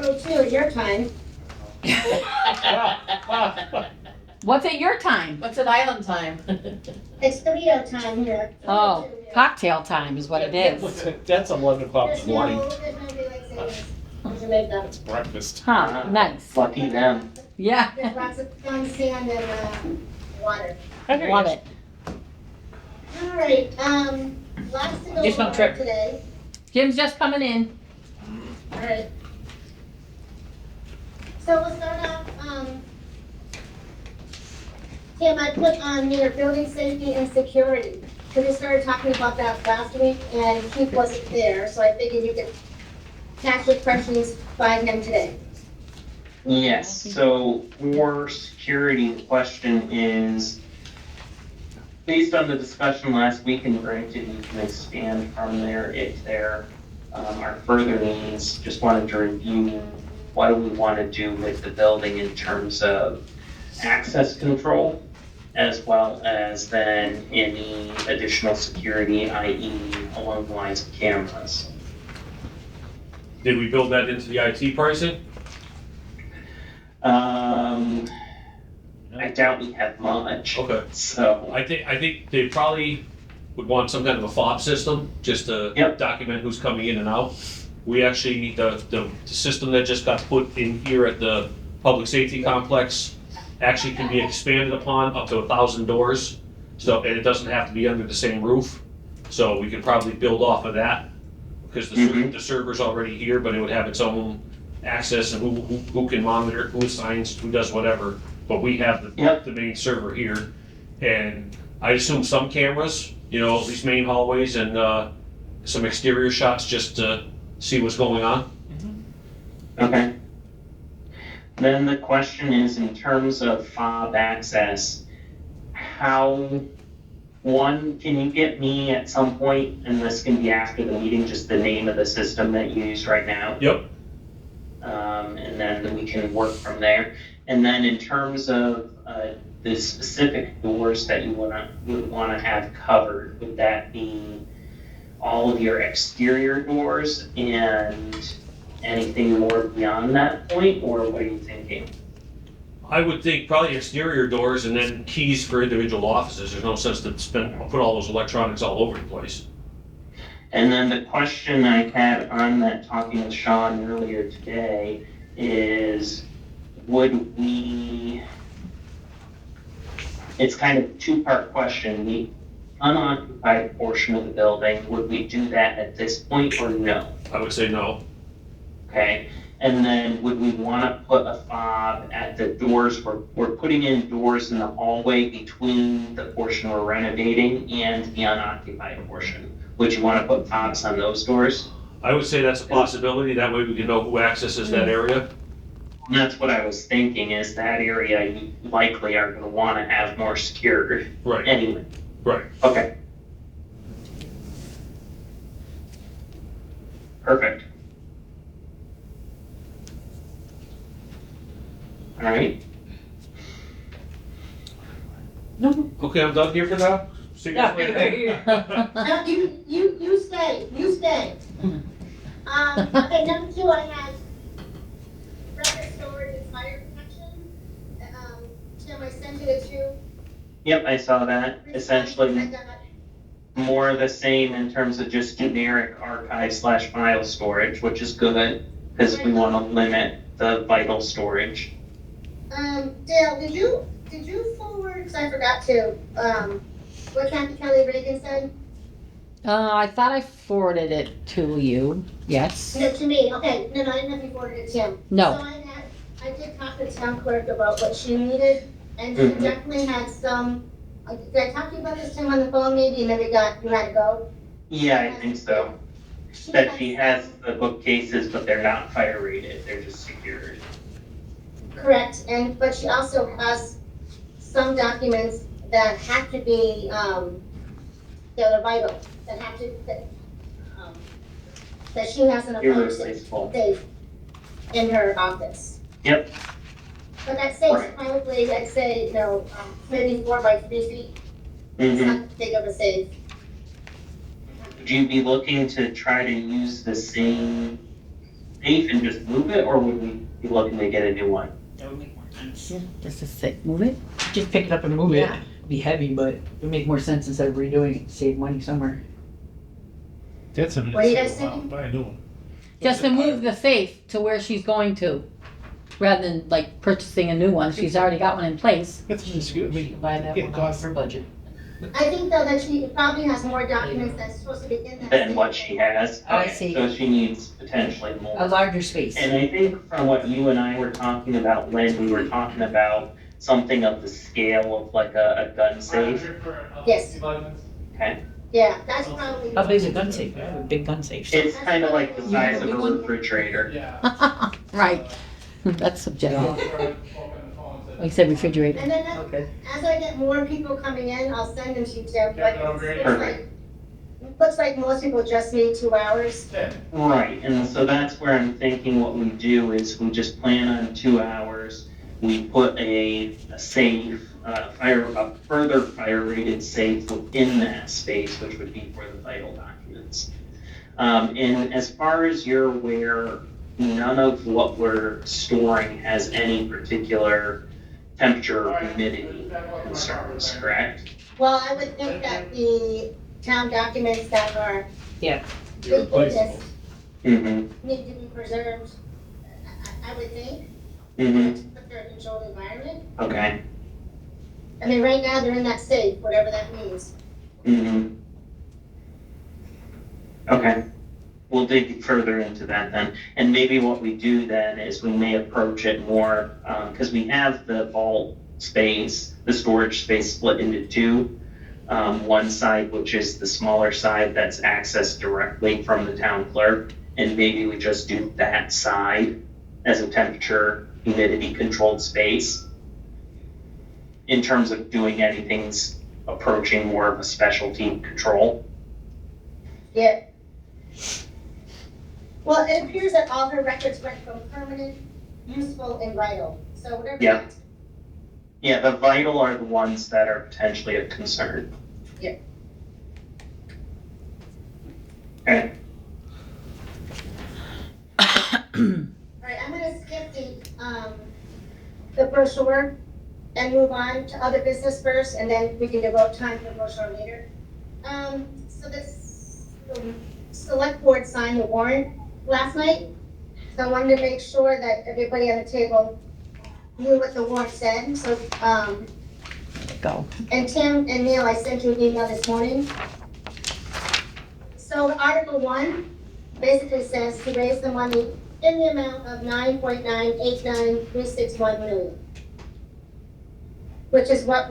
only 2 at your time. What's at your time? What's at island time? It's studio time here. Oh, 2 here. cocktail time is what it is. That's 11 o'clock in There's the morning. there's no daylight savings. There's a makeup. It's breakfast. Huh, nice. Lucky them. Yeah, There's lots of fun sand and water. love it. All right, lots to go Just no over trip. today. Jim's just coming in. All right. So we'll start off, Tim, I put on your building safety and security. Because we started talking about that last week and Keith wasn't there, so I figured you could tackle questions by him today. Yes, so for security, the question is, based on the discussion last week, and granted you can expand from there if there are further needs, just wanted to review what do we want to do with the building in terms of access control, as well as then any additional security, i.e. along the lines of cameras. Did we build that into the IT pricing? I doubt we have much. Okay. So, I think they probably would want some kind of a fob system, just to Yep. document who's coming in and out. We actually, the system that just got put in here at the public safety complex actually can be expanded upon up to 1,000 doors. So, and it doesn't have to be under the same roof. So we could probably build off of that, because the server's already here, but it would have its own access and who can monitor, who assigns, who does whatever. But we have the main server here, and I assume some cameras, at least main hallways and some exterior shots just to see what's going on. okay. Then the question is, in terms of fob access, can you get me at some point, and this can be after the meeting, just the name of the system that you use right now? Yep. And then we can work from there. And then in terms of the specific doors that you would want to have covered, would that be all of your exterior doors and anything more beyond that point, or what are you thinking? I would think probably exterior doors and then keys for individual offices. There's no sense to put all those electronics all over the place. And then the question I had on that, talking with Sean earlier today, is it's kind of a two-part question. The unoccupied portion of the building, would we do that at this point or no? I would say no. Okay, and then would we want to put a fob at the doors? We're putting in doors in the hallway between the portion we're renovating and the unoccupied portion. Would you want to put fobs on those doors? I would say that's a possibility. That way we can know who accesses that area. And that's what I was thinking, is that area you likely are going to want to have more secured Right. anyway. Right. Okay. Perfect. All right. Okay, I'm done here for now. See you guys later. No, you stay. Okay, number 2, I had record storage and fire protection. Tim, I sent you the 2. Yep, I saw that. Essentially, more of the same in terms of just generic archive/file storage, which is good, because we want to limit the vital storage. Dale, did you forward, because I forgot to, what Kathy Kelly Reagan said? I thought I forwarded it to you. Yes. No, to me, okay, no, I didn't know if you forwarded it to him. No. So I did talk to the town clerk about what she needed, and she definitely had some, did I talk to you about this, Tim, on the phone maybe, and then you had to go? Yeah, I think so. That she has the bookcases, but they're not fire rated, they're just secured. Correct, but she also has some documents that have to be, that are vital, that she has in a fire Irreplaceable. safe in her office. Yep. But that safe's Right. probably, I'd say, maybe 4 by 3 feet. It's Mm-hmm. not big of a safe. Would you be looking to try to use the same safe and just move it, or would we be looking to get a new one? That would make more sense. Yeah, just to sit, move it. Just pick it up and move it. Yeah. It'd be heavy, but it would make more sense instead of redoing it, save money somewhere. That's an. What are you guys thinking? Buy a new one. Just to move the safe to where she's going to, rather than like purchasing a new one. She's already got one in place. That's just good. I mean, Buy that Yeah, one cost- off her budget. I think though that she probably has more documents that's supposed to be in that. Than what she has? I Okay, see. So she needs potentially more. A larger space. And I think from what you and I were talking about, Lynn, we were talking about something of the scale of like a gun safe. Yes. Okay. Yeah, that's probably. How big is a gun safe? I have a big gun safe. It's kind of like the size of a refrigerator. Right. That's subjective. Like I said, refrigerator. And then Okay. as I get more people coming in, I'll send them to you, Tim, but Perfect. looks like most people just need 2 hours. Right, and so that's where I'm thinking what we do is we just plan on 2 hours. We put a safe, a further fire rated safe within that space, which would be for the vital documents. And as far as you're aware, none of what we're storing has any particular temperature or humidity concerns, correct? Well, I would think that the town documents that are. Yeah. big business Mm-hmm, need to be preserved, I would think, mm-hmm, for a controlled environment. okay, I mean, right now, they're in that safe, whatever that means. mm-hmm. Okay, we'll dig further into that then. And maybe what we do then is we may approach it more, because we have the vault space, the storage space split into two. One side, which is the smaller side that's accessed directly from the town clerk, and maybe we just do that side as a temperature humidity controlled space. In terms of doing anything's approaching more of a specialty control. Yeah. Well, it appears that all her records went from permanent, useful, and vital, so whatever. Yeah. Yeah, the vital are the ones that are potentially of concern. Yeah. Okay, Alright, I'm gonna skip the brochure and move on to other business first, and then we can devote time for brochure later. So the select board signed the warrant last night, so I wanted to make sure that everybody on the table knew what the warrant said, so, Go. and Tim and Neil, I sent you an email this morning. So Article 1 basically says to raise the money in the amount of 9.989361 million, which is what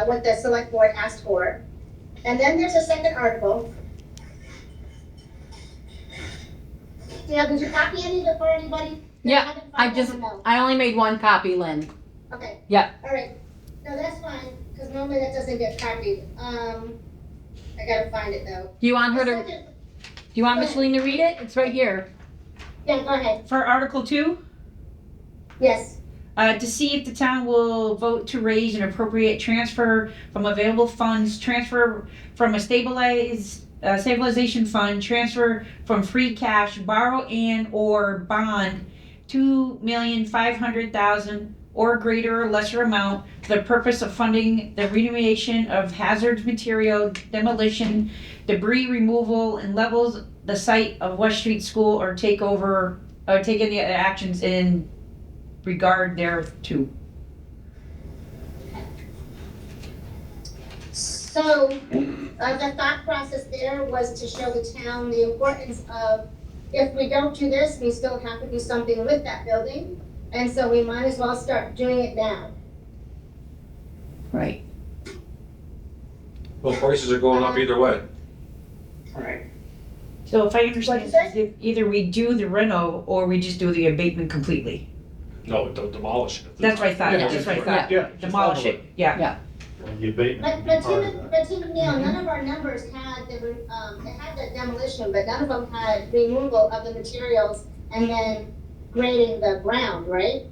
what the select board asked for. And then there's a second article. Yeah, did you copy any of it for anybody? Yeah, I only made one copy, Lynn. Okay. Yeah. All right. No, that's fine, because normally that doesn't get copied. I gotta find it though. Do you want her to, do you want Micheline to read it? It's right here. Yeah, go ahead. For Article 2, Yes. to see if the town will vote to raise an appropriate transfer from available funds, transfer from a stabilization fund, transfer from free cash, borrow and or bond $2,500,000 or greater or lesser amount for the purpose of funding the remediation of hazardous material, demolition, debris removal, and levels the site of West Street School or take any actions in regard thereto. So, the thought process there was to show the town the importance of, if we don't do this, we still have to do something with that building. And so we might as well start doing it now. Right. Well, prices are going up either way. right. So if I understand, What'd you either we do the reno or we just do the abatement completely. No, don't demolish it. That's what I thought, Yeah. that's what I thought. Yeah. Demolish it, yeah. You bait. But Tim and Neil, none of our numbers had it had the demolition, but none of them had removal of the materials and then grading the ground, right?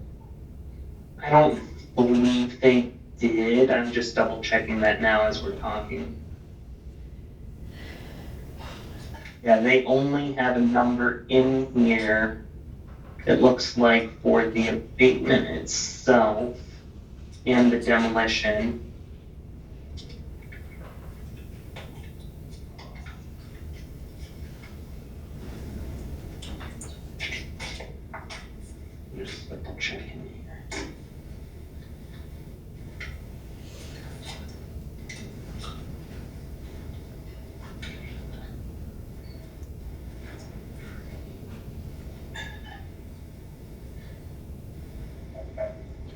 I don't believe they did. I'm just double checking that now as we're talking. Yeah, they only have a number in here, it looks like, for the abatement itself and the demolition. Just double checking here.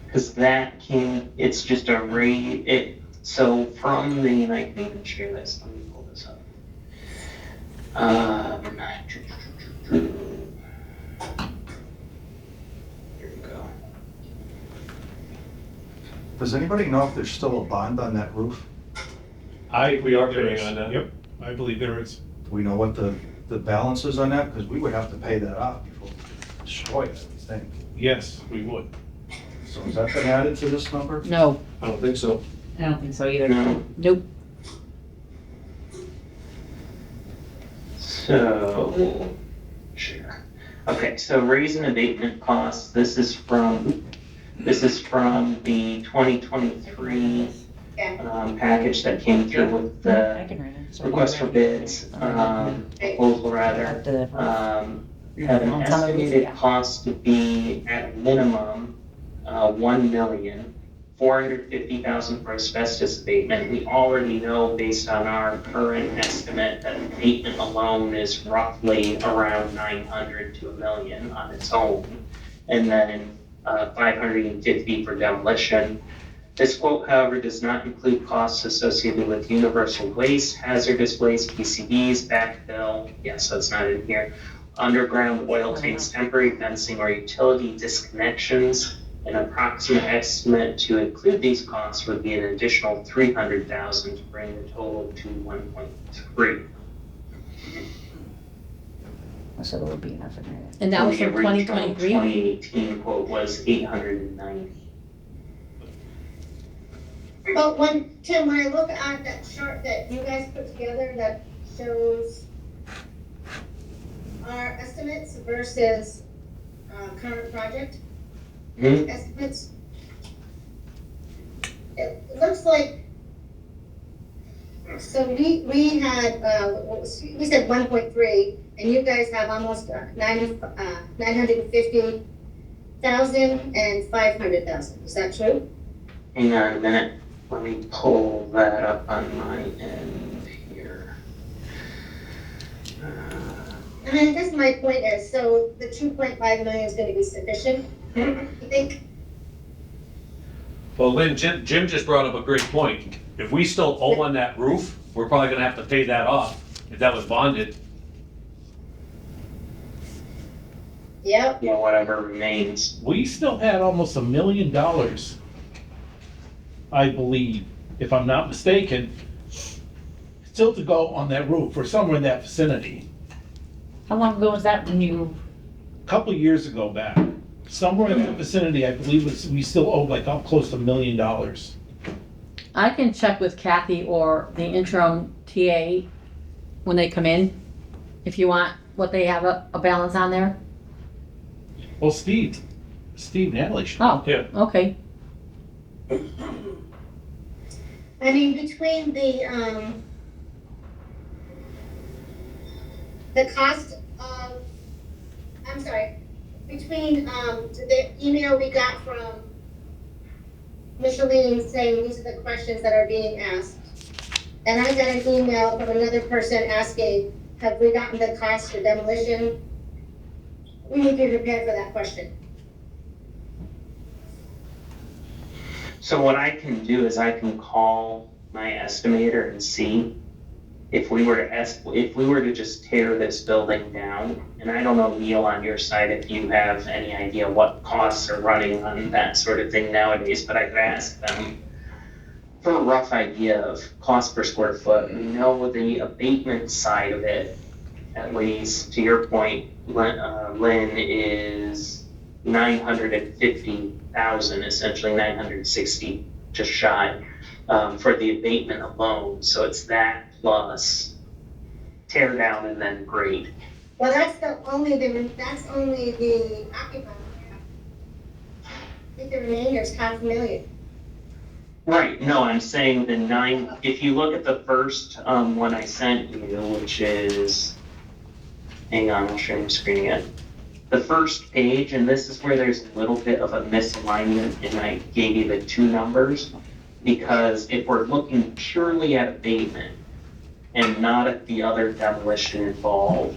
Because that can, it's just a rate, so from the, and I can even share this, let me pull this up. Here we go. Does anybody know if there's still a bond on that roof? We are There paying is. on that. Yep, I believe there is. Do we know what the balance is on that? Because we would have to pay that off before we destroy it, I would think. Yes, we would. So has that been added to this number? No, I don't think so. I don't think so either. No. nope. So, sure. Okay, so raise and abatement costs, this is from the 2023 package that came through with the I can write it. So request for bids, proposal rather. Have an estimated cost to be at minimum, 1,450,000 for asbestos abatement. We already know based on our current estimate that abatement alone is roughly around 900 to 1 million on its own. And then 550 for demolition. This quote, however, does not include costs associated with universal waste, hazardous waste, PCBs, backfill, so it's not in here, underground oil tanks, temporary fencing, or utility disconnections. An approximate estimate to include these costs would be an additional 300,000 to bring the total to 1.3. So it would be enough in there. And that was The from original 2023? 2018 quote was 890. But Tim, when I look at that chart that you guys put together that shows our estimates versus current project estimates, it looks like, so we had, we said 1.3, and you guys have almost 950,000 and 500,000. Is that true? Hang on a minute, let me pull that up on my end here. And I guess my point is, so the 2.5 million is gonna be sufficient, you think? Well, Lynn, Jim just brought up a great point. If we still owe on that roof, we're probably gonna have to pay that off if that was bonded. Yep. Whatever remains. We still had almost $1 million, I believe, if I'm not mistaken, still to go on that roof or somewhere in that vicinity. How long ago was that when you, A couple of years ago back, somewhere in that vicinity, I believe we still owe like up close to $1 million. I can check with Kathy or the interim TA when they come in, if you want, what they have a balance on there. Well, Steve Natalie should. Oh, Yeah. okay. I mean, between the cost of, I'm sorry, between, the email we got from Micheline saying these are the questions that are being asked. And I got an email from another person asking, have we gotten the cost for demolition? We need to be prepared for that question. So what I can do is I can call my estimator and see if we were to just tear this building down. And I don't know, Neil, on your side, if you have any idea what costs are running on that sort of thing nowadays, but I could ask them for a rough idea of cost per square foot. We know the abatement side of it, at least to your point, Lynn, is 950,000, essentially 960, just shy, for the abatement alone. So it's that plus tear down and then grade. Well, that's only the occupied. I think the remainder is $500,000. Right, no, I'm saying the nine, if you look at the first, one I sent you, which is, hang on, I'll show you screen it. The first page, and this is where there's a little bit of a misalignment, and I gave you the two numbers, because if we're looking purely at abatement and not at the other demolition involved,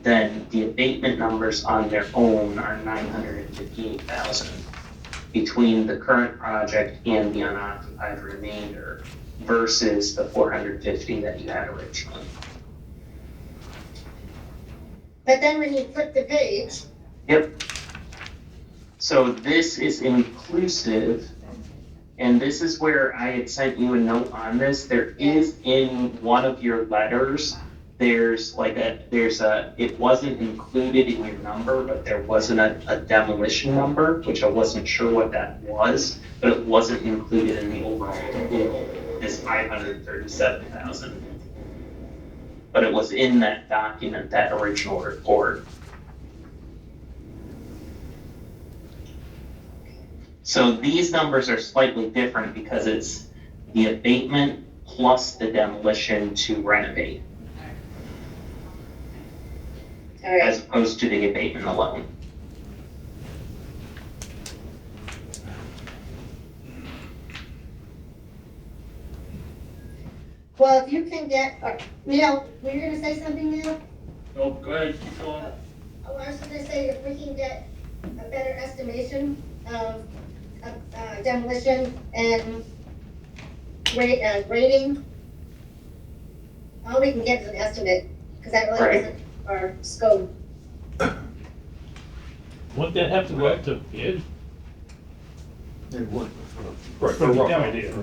then the abatement numbers on their own are 958,000 between the current project and the unoccupied remainder versus the 450 that you had originally. But then when you flip the page, Yep. So this is inclusive, and this is where I had sent you a note on this. There is in one of your letters, it wasn't included in your number, but there wasn't a demolition number, which I wasn't sure what that was, but it wasn't included in the overall total, is 537,000. But it was in that document, that original report. So these numbers are slightly different because it's the abatement plus the demolition to renovate, all right, as opposed to the abatement alone. well, if you can get, Neil, were you gonna say something, Neil? No, go ahead, keep going. Oh, I was gonna say, if we can get a better estimation of demolition and grading, all we can get is an estimate, because that really Right. isn't our scope. Wouldn't that have to go out to bid? It would. For For a rough demo. idea.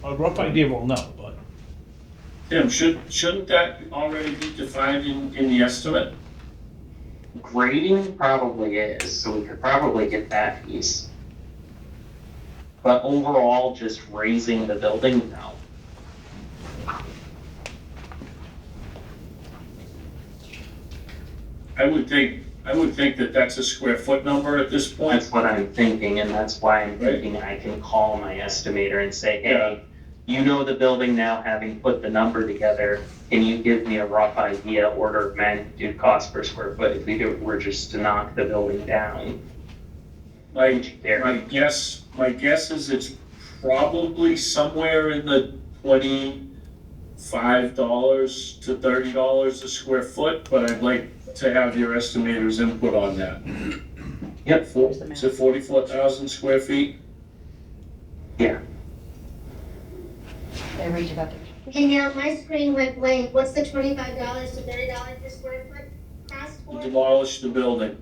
A rough idea, we'll know, but. Tim, shouldn't that already be defined in the estimate? Grading probably is, so we could probably get that piece. But overall, just raising the building, no. I would think that that's a square foot number at this point. That's what I'm thinking, and that's why I'm thinking I can call my estimator and say, hey, you know the building now, having put the number together, can you give me a rough idea, order of magnitude cost per square foot if we're just to knock the building down? My guess is it's probably somewhere in the $25 to $30 a square foot, but I'd like to have your estimator's input on that. Yep. Is it 44,000 square feet? Yeah. They reach about there. Okay, now my screen went blank, what's the $25 to $30 per square foot cost for? Demolish the building.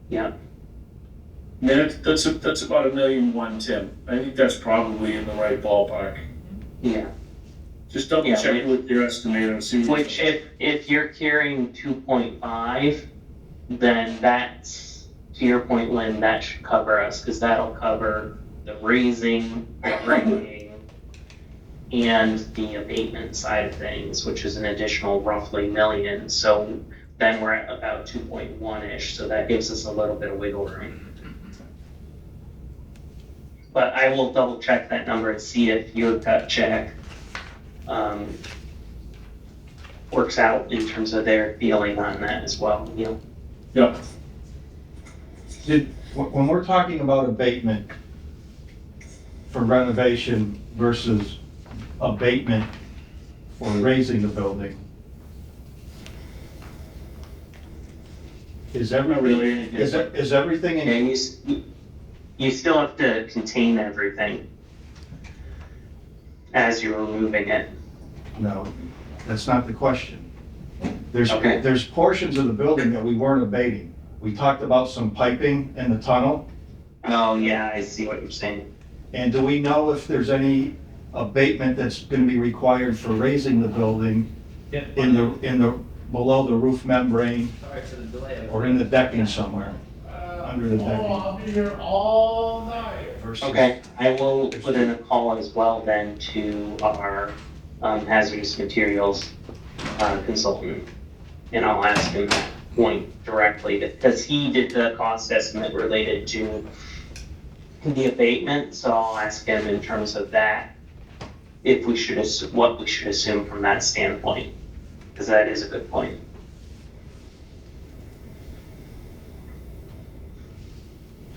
Yeah. That's about $1.1 million, Tim. I think that's probably in the right ballpark. Yeah. Just double Yeah, check with your estimator and see. what- Which if you're carrying 2.5, then that's, to your point, Lynn, that should cover us, because that'll cover the raising, the grading, and the abatement side of things, which is an additional roughly $1 million. So then we're at about 2.1-ish, so that gives us a little bit of wiggle room. But I will double check that number and see if your gut check works out in terms of their feeling on that as well, Neil. Yeah, When we're talking about abatement for renovation versus abatement for raising the building, is Not really. everything in? And you still have to contain everything as you're removing it. No, that's not the question. Okay. There's portions of the building that we weren't abating. We talked about some piping in the tunnel, Oh, yeah, I see what you're saying. and do we know if there's any abatement that's gonna be required for raising the building in the, below the roof membrane or in the decking somewhere, under the decking? I'll be here all night. versus- Okay, I will put in a call as well then to our hazardous materials consultant. And I'll ask him that point directly, because he did the cost estimate related to the abatement, so I'll ask him in terms of that, if we should, what we should assume from that standpoint, because that is a good point.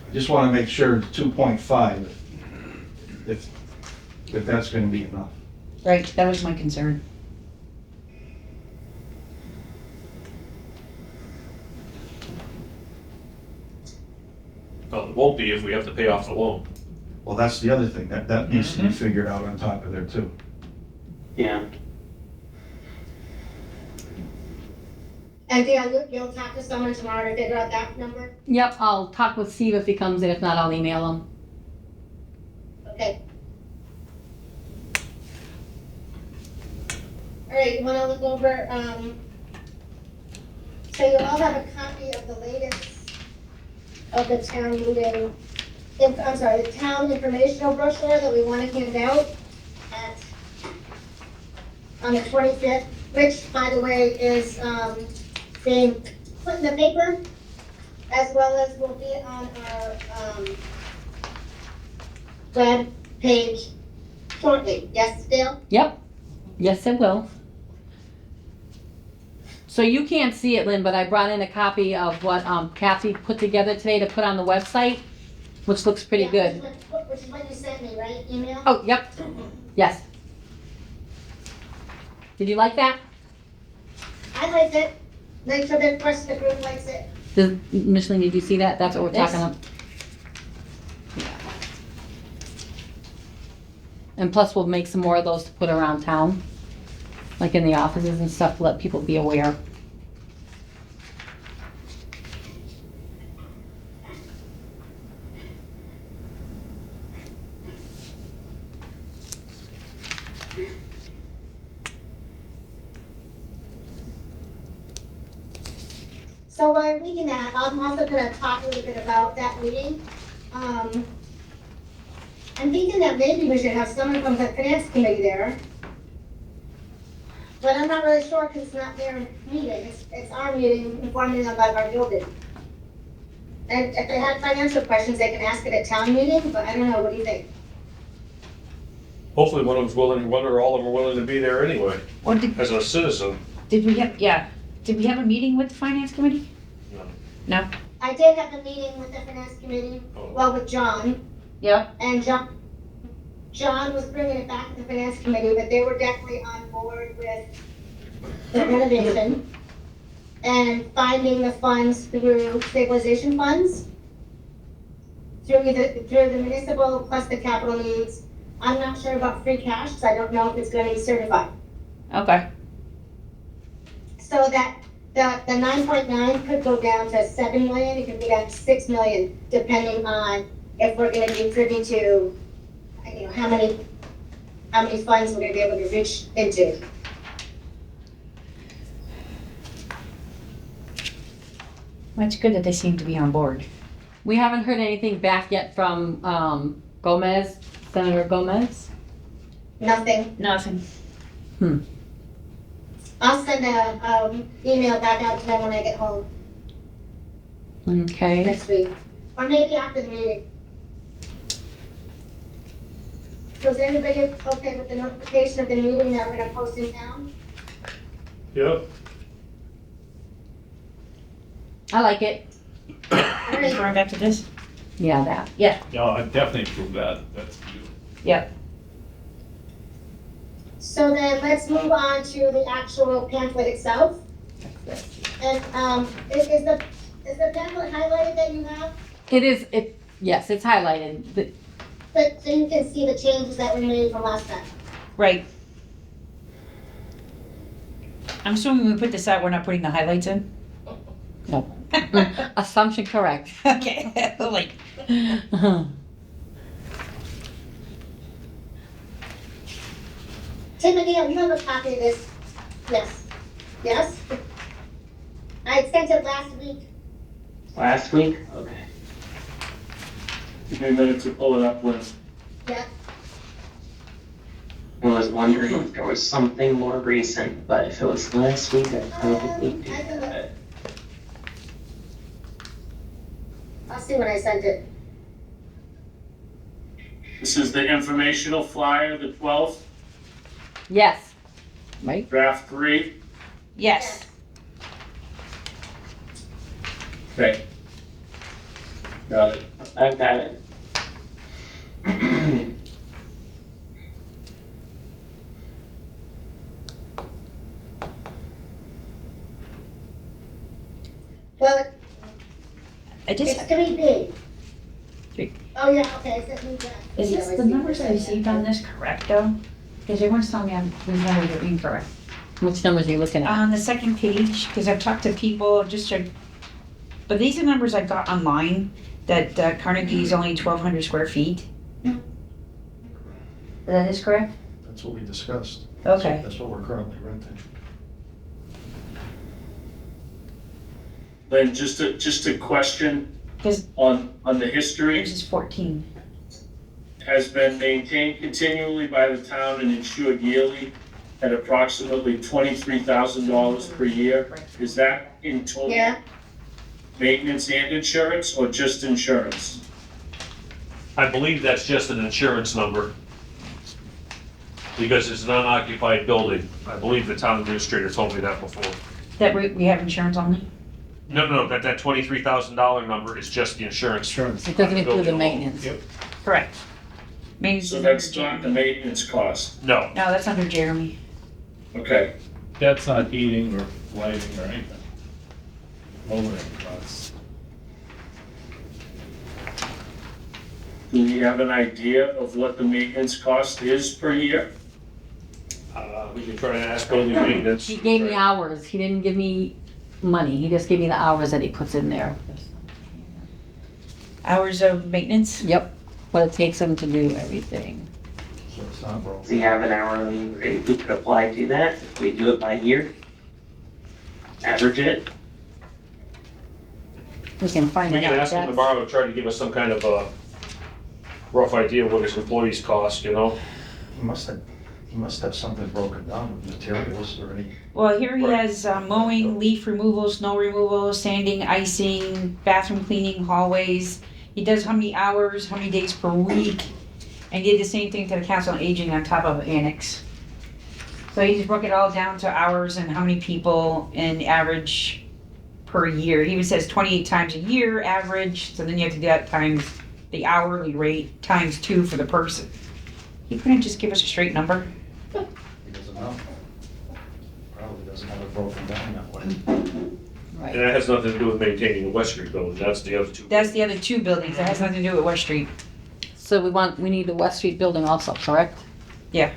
I just want to make sure 2.5, if that's going to be enough. Right, that was my concern. Well, it won't be if we have to pay off the loan. Well, that's the other thing, that needs to be figured out on top of there too. Yeah. And Dale, you'll talk to someone tomorrow to figure out that number? Yep, I'll talk with Steve if he comes in. If not, I'll email him. Okay. All right, you wanna look over, so you all have a copy of the latest of the town meeting, the town informational brochure that we wanna hand out on the 25th, which, by the way, is, being put in the paper, as well as will be on our, web page shortly. Yes, Dale? Yep. Yes, it will. So you can't see it, Lynn, but I brought in a copy of what Kathy put together today to put on the website, which looks pretty Yeah, good. Which is what you sent me, right? Email? Oh, yep. Yes. Did you like that? I liked it. Make sure the rest of the group likes it. Micheline, did you see that? That's what we're Yes. talking about. And plus, we'll make some more of those to put around town, like in the offices and stuff, to let people be aware. So while reading that, I'm also gonna talk a little bit about that meeting. I'm thinking that maybe we should have someone from the finance committee there. But I'm not really sure because it's not their meeting, it's our meeting informing them about our building. And if they had financial questions, they can ask it at town meeting, but I don't know, what do you think? Hopefully one of them's willing, one or all of them are willing to be there anyway, Or did, as a citizen. did we have, yeah, did we have a meeting with the finance committee? No. No? I did have a meeting with the finance committee, well, with John. Yep. And John was bringing it back to the finance committee, but they were definitely on board with the renovation and finding the funds through stabilization funds, through the municipal plus the capital needs. I'm not sure about free cash, because I don't know if it's going to be certified. Okay. So that the 9.9 could go down to 7 million, it could be down to 6 million, depending on if we're gonna be privy to, how many funds we're gonna be able to reach into. Well, it's good that they seem to be on board. We haven't heard anything back yet from Gomez, Senator Gomez. Nothing. Nothing. I'll send a email back out to them when I get home Okay. next week, or maybe after the meeting. So is everybody okay with the notification of the meeting that we're gonna post in town? Yep. I like it. All right. Going back to this? Yeah, that. Yeah, I definitely approve that. That's beautiful. Yep. So then let's move on to the actual pamphlet itself. And, is the pamphlet highlighted that you have? It is, yes, it's highlighted. But so you can see the changes that were made from last time. Right. I'm assuming when we put this out, we're not putting the highlights in? No. Assumption correct. Okay, like, Timothy, you have a copy of this? Yes. Yes? I sent it last week. Last week? Okay. Give me a minute to pull it up, Lynn. Yeah. I was wondering if there was something more recent, but if it was last week, I probably do that. I'll see when I sent it. This is the informational flyer, the 12th, Yes. Right? draft 3. Yes. Okay. Got it. I've got it. Well, I just, it's 3B. 3. Oh, yeah, okay, it's that new draft. is this, the numbers I received on this correct though? Because everyone's telling me these numbers are incorrect. Which numbers are you looking at? On the second page, because I've talked to people, just to, but these are numbers I got online, that Carnegie is only 1,200 square feet. That is correct? That's what we discussed. Okay. That's what we're currently renting. Then just a question 'Cause on the history. This is 14. Has been maintained continually by the town and insured yearly at approximately $23,000 per year. Is that in total? Yeah, Maintenance and insurance, or just insurance? I believe that's just an insurance number. Because it's an unoccupied building. I believe the town administrator told me that before. That we have insurance only? No, that $23,000 number is just the insurance. Insurance. It doesn't include the Building alone. maintenance. Yep. Correct. Maintenance So is that's under not the Jeremy. maintenance cost. No, No, that's under Jeremy. Okay. That's not heating or lighting or anything. Overhead costs. Do you have an idea of what the maintenance cost is per year? we can try to ask building maintenance. He gave me hours. He didn't give me money. He just gave me the hours that he puts in there. Hours of maintenance? Yep. What it takes him to do everything. So it's not broken. Do you have an hourly rate we could apply to that if we do it by year? Average it? We can find We it can out. ask him That's- tomorrow to try to give us some kind of a rough idea of what his employees cost, you know? He must have something broken down with materials or any. Well, here he Right. has mowing, leaf removal, snow removal, sanding, icing, bathroom cleaning, hallways. He does how many hours, how many days per week, and did the same thing to the council on aging on top of annex. So he just broke it all down to hours and how many people and average per year. He even says 28 times a year average, so then you have to do that times the hourly rate times 2 for the person. He couldn't just give us a straight number. He doesn't know. Probably doesn't have it broken down that way. And that has nothing to do with maintaining the West Street building, that's the other two. That's the other 2 buildings. That has nothing to do with West Street. So we need the West Street building also, correct? Yeah.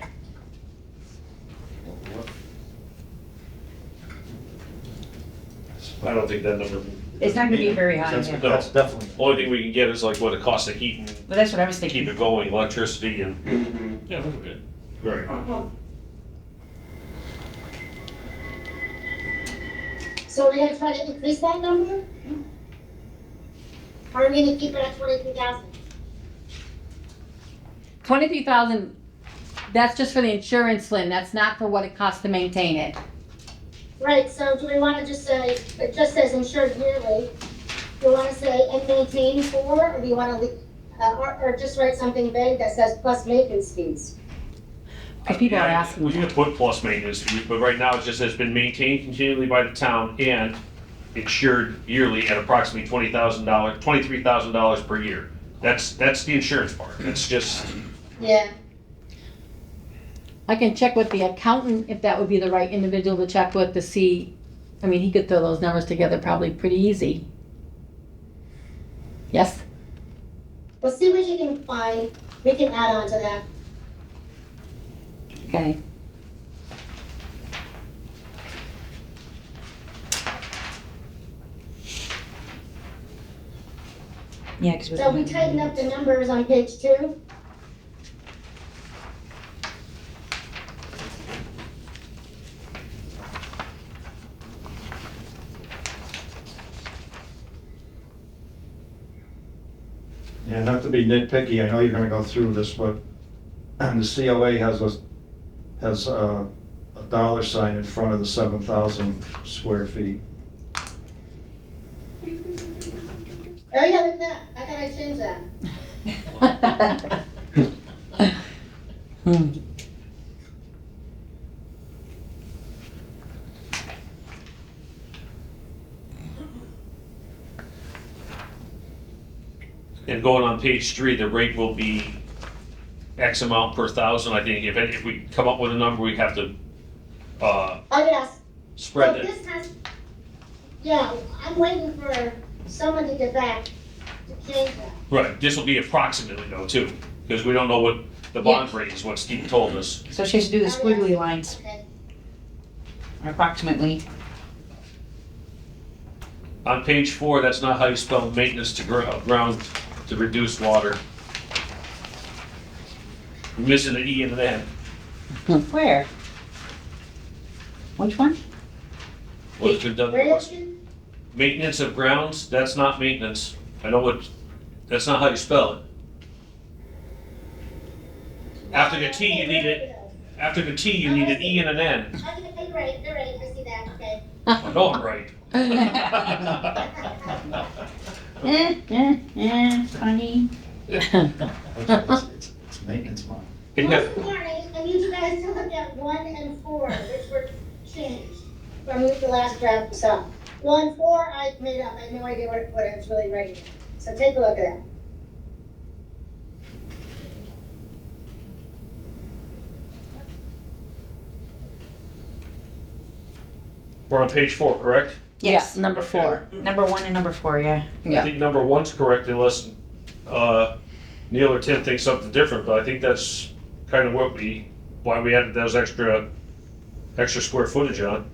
I don't think that number, It's not gonna be very high. That's, Yeah. that's definitely. only thing we can get is like what it costs to heat and But that's what I was keep thinking. it going, electricity and, Mm-hmm. yeah, we're good. Very. so we're gonna try to increase that number? Or are we gonna keep it at 23,000? 23,000, that's just for the insurance, Lynn. That's not for what it costs to maintain it. Right, so do we wanna just say, it just says insured yearly, do you wanna say and maintain for, or do you wanna, or just write something vague that says plus maintenance fees? Because people are Yeah, asking. We can put plus maintenance fees, but right now it just has been maintained continually by the town and insured yearly at approximately $23,000 per year. That's the insurance part. That's just, Yeah. I can check with the accountant if that would be the right individual to check with to see, I mean, he could throw those numbers together probably pretty easy. Yes? We'll see what you can find, we can add on to that. Okay. Yeah, because So we tighten up the numbers on page 2? Yeah, not to be nitpicky, I know you're gonna go through this, but the COA has us has a dollar sign in front of the 7,000 square feet. Oh, yeah, look at that. I thought I changed that. And going on page 3, the rate will be X amount per thousand. I think if we come up with a number, we have to, Oh, yes. spread So it. this has, yeah, I'm waiting for someone to get back to change that. Right, this will be approximately though too, because we don't know what the bond rate is, what Steve told us. So she has to do the Oh, yes. squiggly lines, Okay. approximately. On page 4, that's not how you spell maintenance to ground to reduce water. We're missing an E and an N. Where? Which one? What's been done Where before. is it? Maintenance of grounds, that's not maintenance. I know what, that's not how you spell it. After the T, you need it, after the T, you need an E and an N. Okay, you're right, I see that, okay. I know I'm right. Funny. It's maintenance money. And Most yeah, importantly, I need you guys to look at 1 and 4, which were changed from the last draft we saw. 1, 4, I made up, I had no idea what I was really writing. So take a look at that. we're on page 4, correct? Yes, Yeah, number 4. number 1 and number 4, yeah. Yeah. I think number 1's correct unless Neil or Tim think something different, but I think that's kind of why we added those extra square footage on.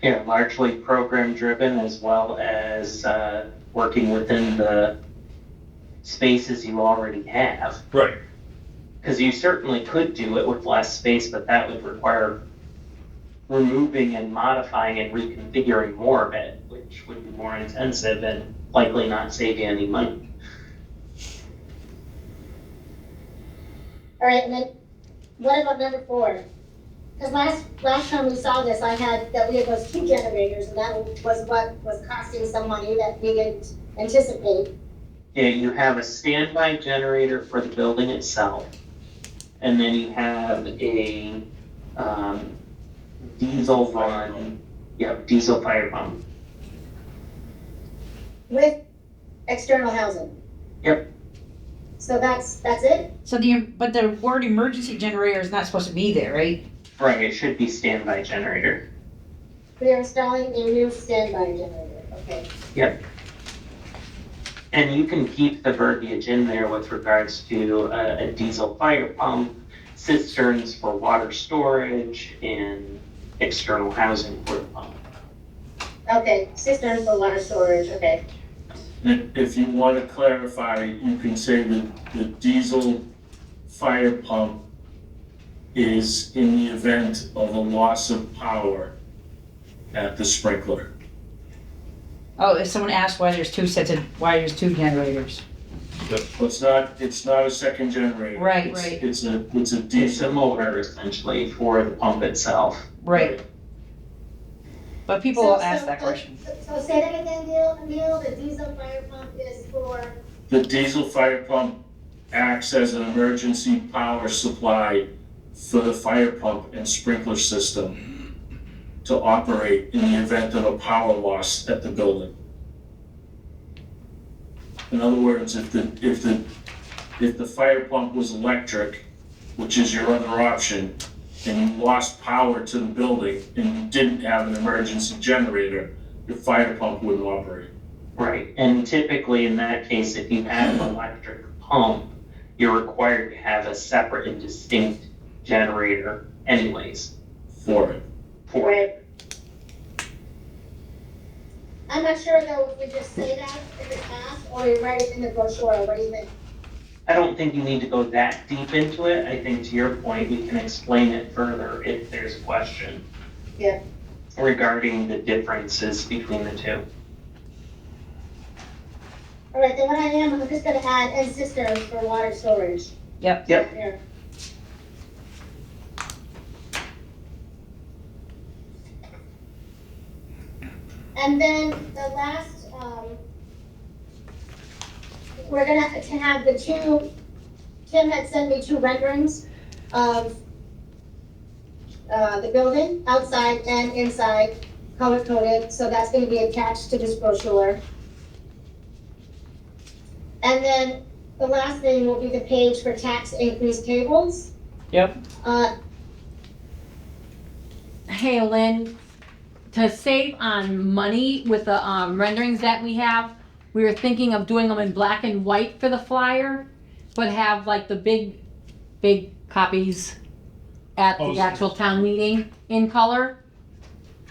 Yeah, largely program driven as well as working within the spaces you already have. Right. Because you certainly could do it with less space, but that would require removing and modifying and reconfiguring more of it, which would be more intensive and likely not save you any money. All right, and then what about number 4? Because last time we saw this, I had that we had those 2 generators, and that was what was costing some money that we didn't anticipate. Yeah, you have a standby generator for the building itself, and then you have a diesel fire pump. With external housing. Yep. So that's it? So but the word emergency generator is not supposed to be there, right? Right, it should be standby generator. We are installing a new standby generator, okay. Yep. And you can keep the verbiage in there with regards to a diesel fire pump, cisterns for water storage, and external housing for the pump. Okay, cistern for water storage, okay. If you want to clarify, you can say that the diesel fire pump is in the event of a loss of power at the sprinkler. Oh, if someone asked why there's 2 generators. Well, it's not a second generator. Right, It's- right. It's a It's a diesel. motor essentially for the pump itself. Right, but people So- will ask so- that question. So say that again, Neil, the diesel fire pump is for, The diesel fire pump acts as an emergency power supply for the fire pump and sprinkler system to operate in the event of a power loss at the building. In other words, if the fire pump was electric, which is your other option, and you lost power to the building and you didn't have an emergency generator, your fire pump wouldn't operate. Right, and typically in that case, if you have an electric pump, you're required to have a separate and distinct generator anyways. For it. For it. I'm not sure though if we just say that if it's passed, or we write it in the brochure, what do you think? I don't think you need to go that deep into it. I think to your point, we can explain it further if there's a question. Yeah. Regarding the differences between the two. All right, then what I'm just gonna add, and cisterns for water storage. Yep. Yep. Here. And then the last, we're gonna to have the two, Tim had sent me 2 renderings of the building, outside and inside, color coded, so that's gonna be attached to this brochure. And then the last thing will be the page for tax increase tables. Yep. Hey, Lynn, to save on money with the renderings that we have, we were thinking of doing them in black and white for the flyer, but have like the big copies at Oh, the so- actual town meeting in color,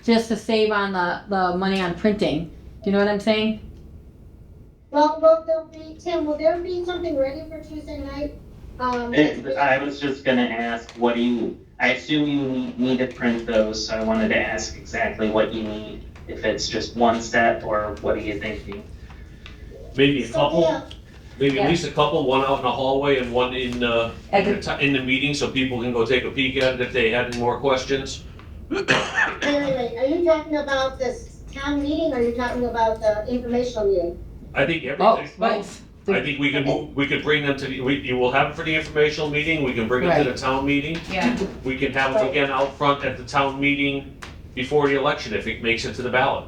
just to save on the money on printing. Do you know what I'm saying? Well, there'll be, Tim, will there be something ready for Tuesday night? I was just gonna ask, what do you, I assume you need to print those, so I wanted to ask exactly what you need. If it's just one set, or what are you thinking? Maybe a So, couple, yeah, maybe at least a couple, one out in the hallway and one in At in the meeting, so people can go take a peek at it if they had any more questions. wait, are you talking about this town meeting, or are you talking about the informational meeting? I think Oh, everything, both. I think we can bring them to the, you will have it for the informational meeting, we can bring them to the town meeting. Yeah. We can have them again out front at the town meeting before the election if it makes it to the ballot.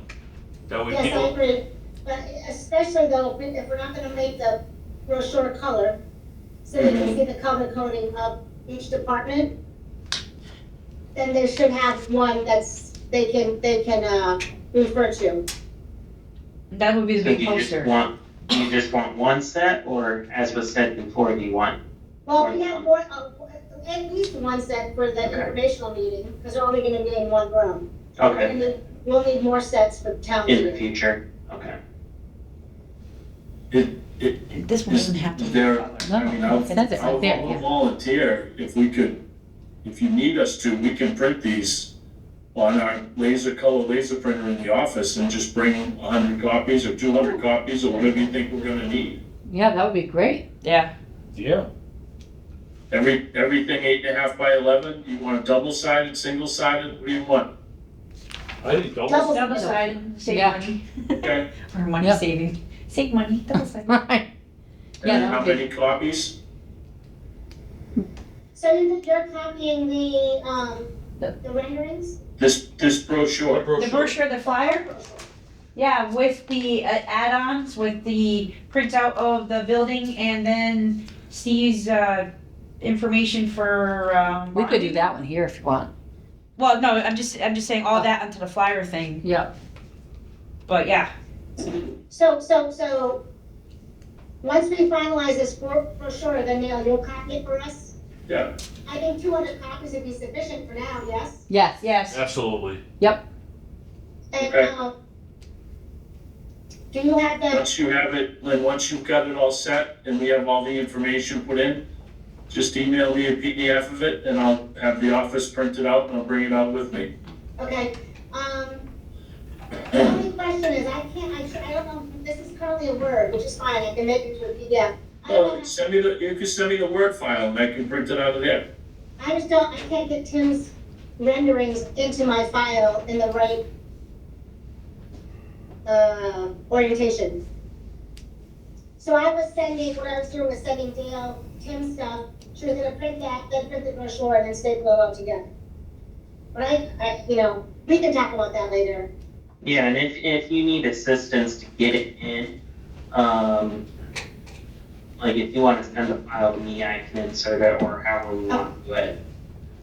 That way Yes, I people, agree, but especially though, if we're not gonna make the brochure color, so they can see the color coding of each department, then they should have one that's, they can refer to. That would be the So big you poster. you just want one set, or as was said before, do you want? Well, we have more, at least one set for the Okay. informational meeting, because we're only gonna be in one room. Okay, And then we'll need more sets for town in the meeting. future, okay. This one doesn't have to be There, color. I mean, I'll, It says it right I'll there, I'll yeah. volunteer, if we could, if you need us to, we can print these on our laser printer in the office and just bring 100 copies or 200 copies or whatever you think we're gonna need. Yeah, that would be great. Yeah. Yeah. Everything 8.5 by 11, you want double-sided, single-sided, what do you want? I think don't. Double sided, save Yeah. money. Okay, Or money Yep. saving. Save money, double sided. Right. Yeah, and that how would be- many copies? So you're copying the renderings? This brochure. The brochure, the flyer? Yeah, with the add-ons, with the printout of the building and then Steve's, information for, We could do that one here if you want. Well, no, I'm just saying all that onto the flyer thing, Yep. but yeah. So, once we finalize this brochure, then you'll copy it for us? Yeah. I think 200 copies would be sufficient for now, yes? Yes. Yes. Absolutely. And, Okay. do you have the, Once you have it, Lynn, once you've got it all set and we have all the information put in, just email me a PDF of it and I'll have the office print it out and I'll bring it out with me. okay, the only question is, I don't know, this is currently a Word, which is fine, I can make it to a PDF. I Well, don't know, you can send me the Word file and I can print it out of there. I can't get Tim's renderings into my file in the right, orientation. So what I was doing was sending Dale Tim's stuff, she was gonna print that, then print the brochure, and then staple it all together. But we can talk about that later. Yeah, and if you need assistance to get it in, like if you want to send the file to me, I can insert it or however we want to do it.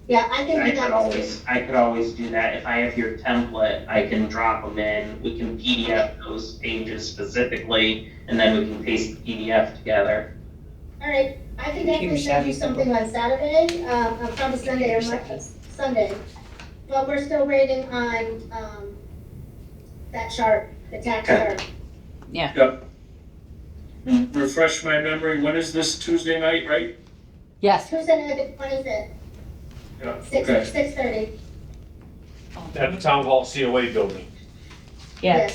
Yeah, I can do that. I could always do that. If I have your template, I can drop them in. We can PDF those pages specifically, and then we can paste the PDF together. All right, I can definitely send you something on Saturday, probably Sunday or Sunday. But we're still waiting on, that chart, the tax Okay. chart. Refresh my memory, when is this Tuesday night, right? Yes. Tuesday, the 25th, Yeah, okay. 6:30. At the town hall COA building. Yeah.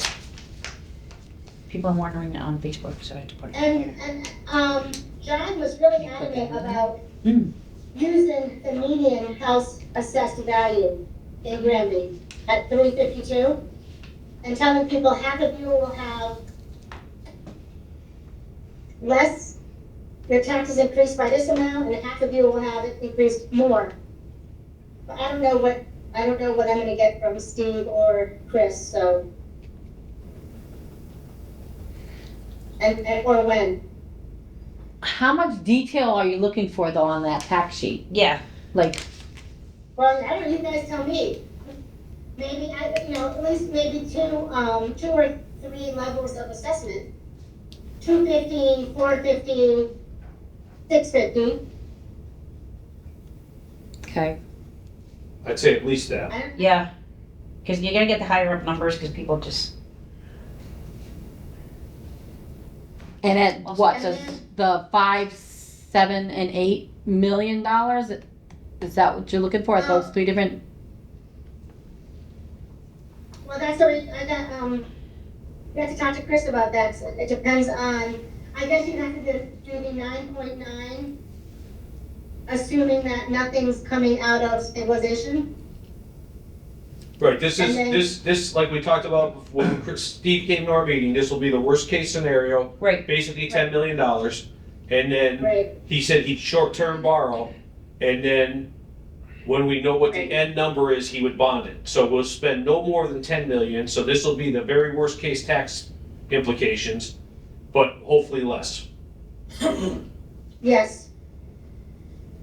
People are wondering on Facebook, so I had to put it in And, here. John was really adamant about Mm. using the median house assessed value in Granby at 352, and telling people half of you will have less, your taxes increased by this amount, and half of you will have it increased more. But I don't know what I'm gonna get from Steve or Chris, so. Or when. How much detail are you looking for though on that tax sheet? Yeah, Like, Well, I don't know, you guys tell me. Maybe, at least maybe two or three levels of assessment. 250, 450, 650. okay, I'd say at least that. yeah. Because you gotta get the higher up numbers, because people just, and at what, And does then- the 5, 7, and $8 million? Is that what you're looking for, those three different? Well, that's what we have to talk to Chris about that. So it depends on, I guess you have to do the 9.9, assuming that nothing's coming out of stabilization. Right, this is, And then- this, like we talked about when Steve came to our meeting, this will be the worst case scenario, right, basically $10 million. And then Right. he said he'd short-term borrow, and then when we know what the Right. end number is, he would bond it. So we'll spend no more than 10 million, so this will be the very worst case tax implications, but hopefully less. Yes.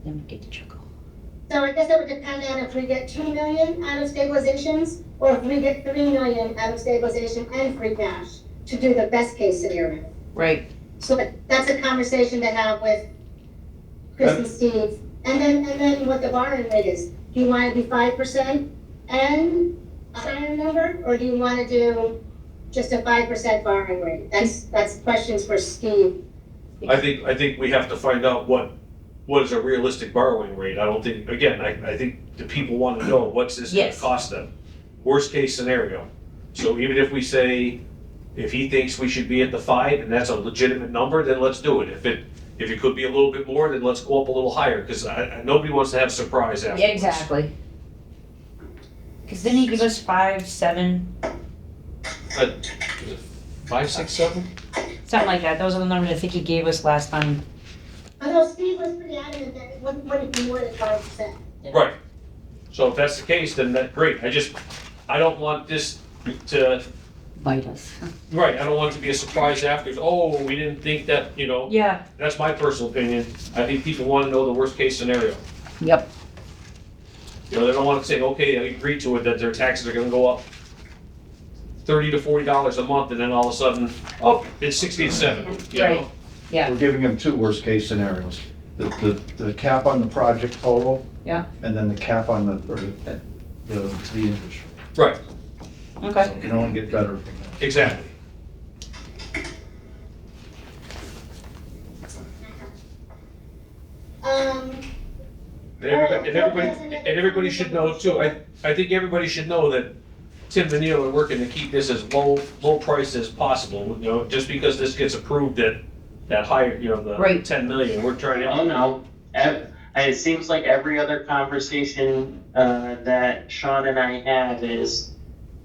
then we get the chuckle. So I guess it would depend on if we get 2 million out of stabilizations, or if we get 3 million out of stabilization and free cash to do the best case scenario. Right, So that's a conversation to have with Chris and Steve. And then what the borrowing rate is. Do you want to do 5% and a higher number, or do you want to do just a 5% borrowing rate? That's questions for Steve. I think we have to find out what is a realistic borrowing rate. I don't think, again, I think the people want to know, what's this gonna Yes. cost them? Worst case scenario. So even if we say, if he thinks we should be at the 5 and that's a legitimate number, then let's do it. If it could be a little bit more, then let's go up a little higher, because nobody wants to have surprise yeah, afterwards. exactly. Because didn't he give us 5, 7, Was it 5, 6, 7? something like that? Those are the numbers I think he gave us last time. Although Steve was pretty adamant that it wouldn't be more than 5%. Right. So if that's the case, then great. I don't want this to, Bite us. right, I don't want it to be a surprise after, oh, we didn't think that, Yeah, that's my personal opinion. I think people want to know the worst case scenario. Yep. They don't want to say, okay, I agree to it, that their taxes are gonna go up $30 to $40 a month, and then all of a sudden, oh, it's 60 to 70, Right. Yeah. We're giving them two worst-case scenarios. The cap on the project total. Yeah. And then the cap on the interest rate. Right, okay. So it can only get better from that. exactly. And everybody should know too, I think everybody should know that Tim and Neil are working to keep this as low priced as possible, just because this gets approved at that higher, the Right. 10 million, we're trying Oh, to. no. It seems like every other conversation that Sean and I have is,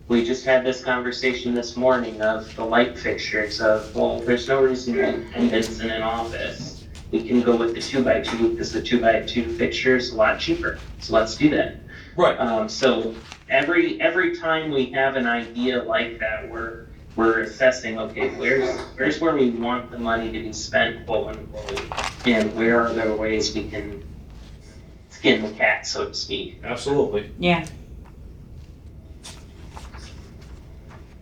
we just had this conversation this morning of the light fixtures of, well, there's no reason to condense in an office. We can go with the 2x2 because the 2x2 fixture is a lot cheaper. So let's do that. Right, So every time we have an idea like that, we're assessing, okay, where's where we want the money to be spent, quote unquote, and where are there ways we can skin the cat, so to speak. absolutely. Yeah,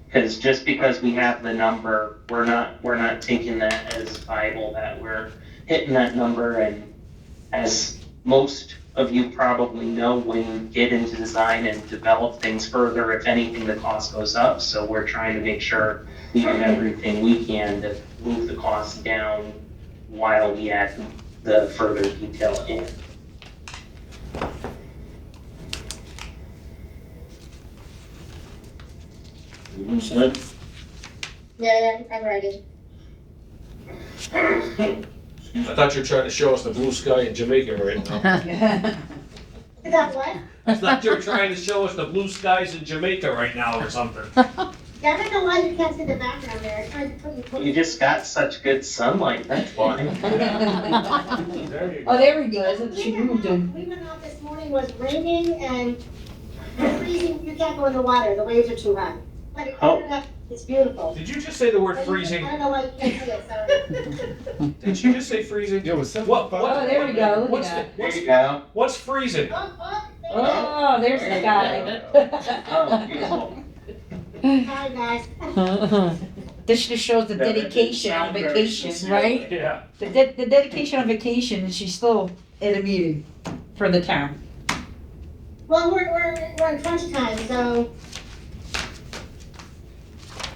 Because just because we have the number, we're not taking that as Bible, that we're hitting that number. And as most of you probably know, when you get into design and develop things further, if anything, the cost goes up. So we're trying to make sure we do everything we can to move the cost down while we add the further detail in. Who's that? Yeah, I'm ready. I thought you were trying to show us the blue sky in Jamaica right now. Is that what? I thought you were trying to show us the blue skies in Jamaica right now or something. Yeah, I don't know why you can't see the background there. I tried to put You just got such good sunlight, that's why. There you Oh, go. there we go, that's what she moved in. We went out this morning, was raining and freezing. You can't go in the water, the waves are too high. But it cleared up, it's beautiful. Did you just say the word freezing? I don't know why you can't see it, sorry. Did you just say freezing? It was What? Oh, there we go, look What's at There the, you go. what's freezing? Oh, there's the guy. Oh, beautiful. Hi, guys. This just shows the dedication on vacation. Right? Yeah. The dedication on vacation, and she's still at a meeting for the town. Well, we're in crunch time, so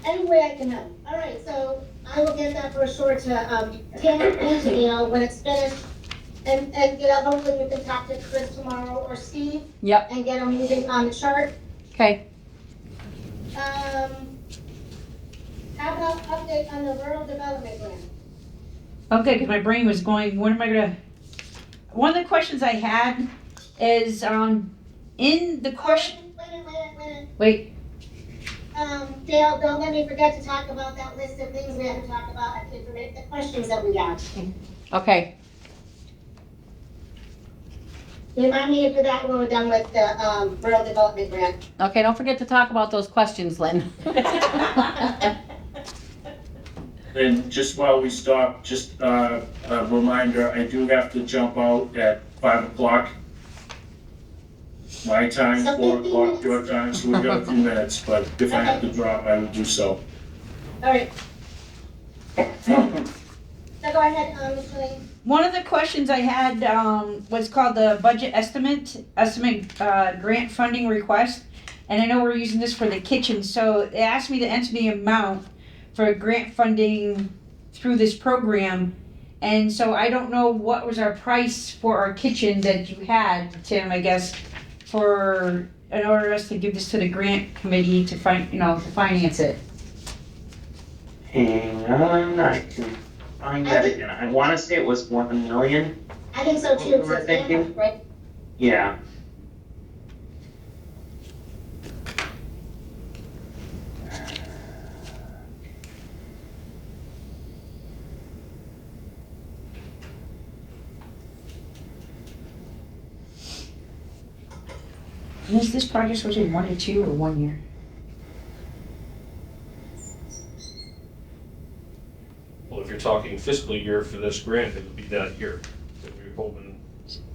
any way I can help. All right, so I will get that brochure to Tam and Neil when it's finished. And hopefully you can talk to Chris tomorrow or Steve Yep, and get them moving on the chart. okay. How about update on the rural development grant? Okay, because my brain was going, what am I gonna? One of the questions I had is, in the question, Wait. wait, Dale, don't let me forget to talk about that list of things we had to talk about, the questions that we got. Okay, Remind me to do that when we're done with the, rural development grant. okay, don't forget to talk about those questions, Lynn. And just while we stop, just a reminder, I do have to jump out at 5 o'clock. My time, So 4 15 o'clock minutes. your time, so we've got a few minutes, but if I have to drop, I will do so. All right. So go ahead, Ms. Lane. one of the questions I had, was called the budget estimate, grant funding request. And I know we're using this for the kitchen, so it asked me to enter the amount for grant funding through this program. And so I don't know what was our price for our kitchen that you had, Tim, I guess, in order us to give this to the grant committee to to finance it. Hang on, I can find that again. I wanna say it was 1 million. I think so too. What we're thinking? Right. Yeah. And is this project supposed to be 1 or 2 or 1 year? Well, if you're talking fiscal year for this grant, it would be that year that we're hoping.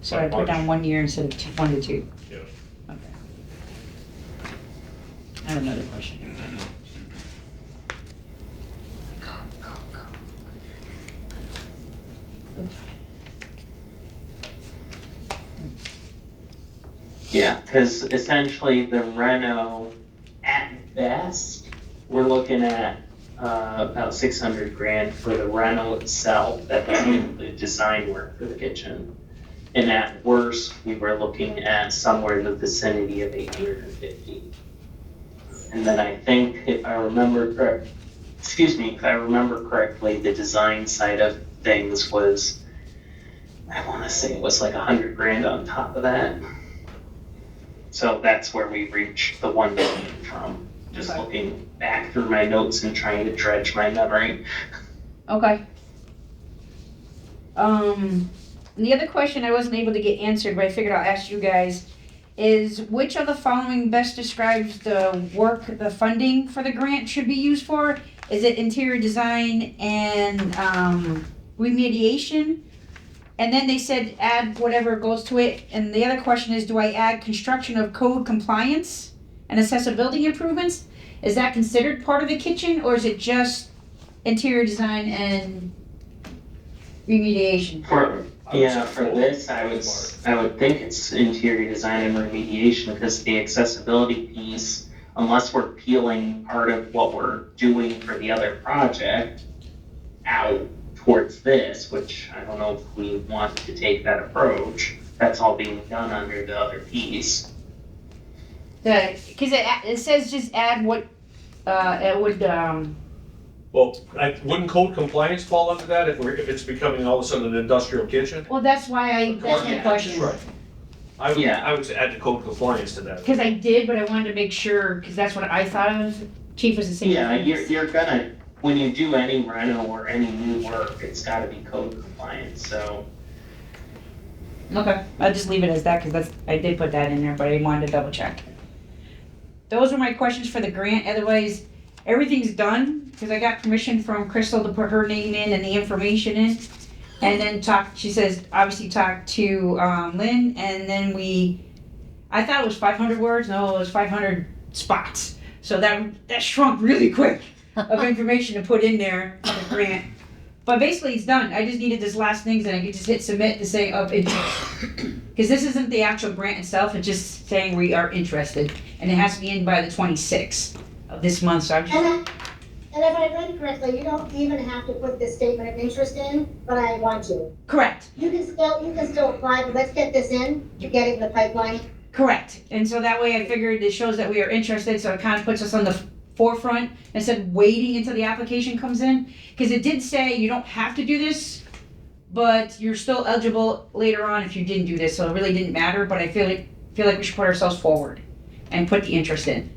So I put down 1 year instead of 1 to 2. Yeah. Okay. I have another question. Yeah, because essentially the reno, at best, we're looking at about 600 grand for the reno itself, that's the design work for the kitchen. And at worst, we were looking at somewhere in the vicinity of 850. And then I think, if I remember correctly, the design side of things was, I want to say it was like 100 grand on top of that. So that's where we reached the 1 million from, just Okay. looking back through my notes and trying to dredge my memory. Okay. And the other question I wasn't able to get answered, but I figured I'll ask you guys, is which of the following best describes the work the funding for the grant should be used for? Is it interior design and remediation? And then they said add whatever goes to it. And the other question is, do I add construction of code compliance and accessibility improvements? Is that considered part of the kitchen, or is it just interior design and remediation? For this, I would think it's interior design and remediation, because the accessibility piece, unless we're peeling part of what we're doing for the other project out towards this, which I don't know if we want to take that approach, that's all being done under the other piece. Because it says just add what it would Well, wouldn't code compliance fall under that if it's becoming all of a sudden an industrial kitchen? Well, that's why that's my Yeah, question. Right. I Yeah. would add the code compliance to that. Because I did, but I wanted to make sure, because that's what I thought of. Chief was the same. Yeah, you're gonna, when you do any reno or any new work, it's gotta be code compliant, so. Okay, I'll just leave it as that, because I did put that in there, but I wanted to double check. Those were my questions for the grant, otherwise, everything's done, because I got permission from Crystal to put her name in and the information in. And then she says, obviously talk to, Lynn, and then I thought it was 500 words, no, it was 500 spots. So that shrunk really quick of information to put in there for the grant. But basically it's done, I just needed this last things and I could just hit submit to say of interest. Because this isn't the actual grant itself, it's just saying we are interested. And it has to be in by the 26th of this month, so I'm just. And if I read correctly, you don't even have to put this statement of interest in, but I want to. Correct, You can still apply, but let's get this in to get it in the pipeline. correct. And so that way I figured it shows that we are interested, so it kind of puts us on the forefront instead of waiting until the application comes in. Because it did say you don't have to do this, but you're still eligible later on if you didn't do this, so it really didn't matter, but I feel like we should put ourselves forward and put the interest in.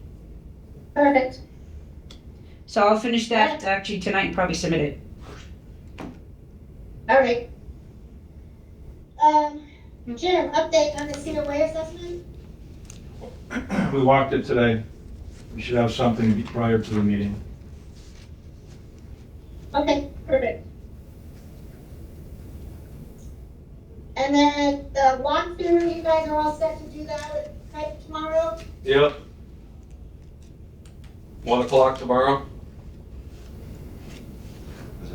Perfect. So I'll finish that actually tonight and probably submit it. All right. Jim, update on the Cedar Way assessment? We walked it today. We should have something prior to the meeting. Okay, perfect. And then the walkthrough, you guys are all set to do that tomorrow? Yep. 1 o'clock tomorrow?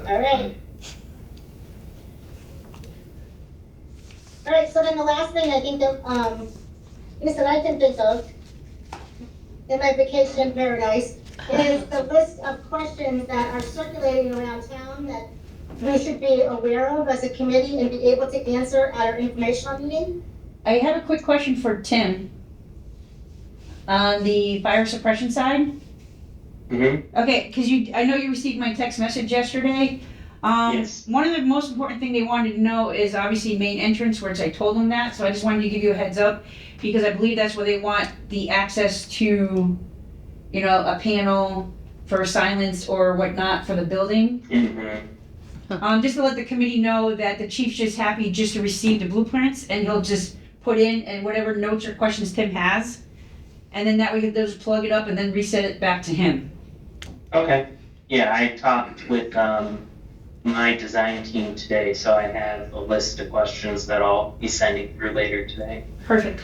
All right. All right, so then the last thing I think that, that I can think of in my vacation in paradise is the list of questions that are circulating around town that we should be aware of as a committee and be able to answer at our informational meeting. I have a quick question for Tim. On the fire suppression side? Mm-hmm. Okay, because I know you received my text message yesterday. Yes. One of the most important thing they wanted to know is obviously main entrance, which I told them that, so I just wanted to give you a heads up, because I believe that's where they want the access to, a panel for silence or whatnot for the building. Mm-hmm. Just to let the committee know that the chief's just happy just to receive the blueprints, and he'll just put in and whatever notes or questions Tim has, and then that way they'll just plug it up and then reset it back to him. Okay. Yeah, I talked with, my design team today, so I have a list of questions that I'll be sending through later today. Perfect.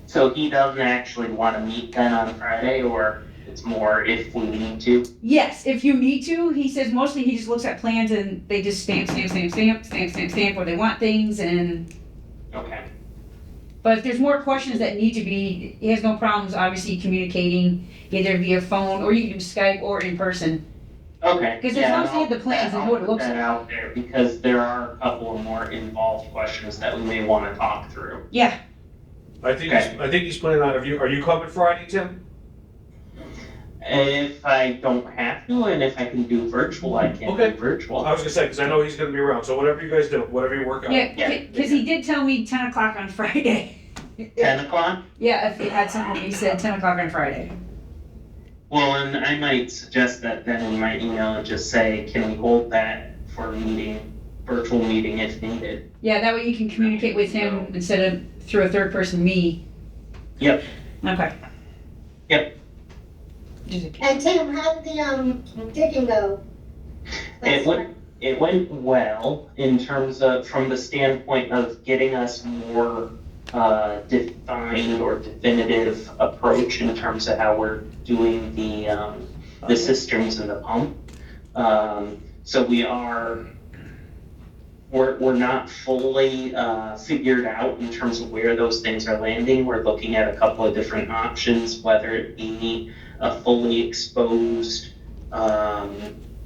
So he doesn't actually want to meet then on Friday, or it's more if we need to? Yes, if you need to, he says mostly he just looks at plans and they just stamp where they want things and, Okay. but if there's more questions that need to be, he has no problems obviously communicating either via phone or you can do Skype or in person. Okay. 'Cause as long as they have the plans and know what it looks I'll put that like. out there, because there are a couple of more involved questions that we may want to talk through. Yeah, I think he's planning on, are you coming Friday, Tim? If I don't have to, and if I can do virtual, I can Okay. do virtual. I was gonna say, because I know he's gonna be around, so whatever you guys do, whatever you work out. yeah, because he did tell me 10 o'clock on Friday. 10 o'clock? Yeah, if he had something, he said 10 o'clock on Friday. Well, and I might suggest that then in my email and just say, can we hold that for a meeting, virtual meeting if needed? Yeah, that way you can communicate with him instead of through a third person, me. Yep. Okay. Yep. And Tim, how did the digging go? It went well in terms of, from the standpoint of getting us more defined or definitive approach in terms of how we're doing the systems and the pump. So we're not fully figured out in terms of where those things are landing. We're looking at a couple of different options, whether it be a fully exposed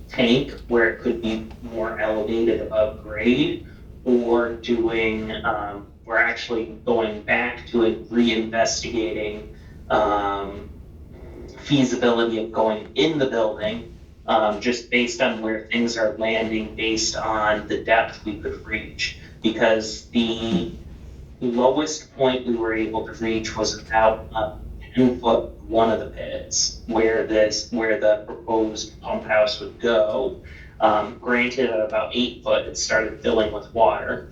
tank where it could be more elevated above grade, or doing, we're actually going back to it, reinvestigating feasibility of going in the building, just based on where things are landing, based on the depth we could reach. Because the lowest point we were able to reach was about 10 foot one of the pits where the proposed pump house would go. Granted, at about 8 foot, it started filling with water.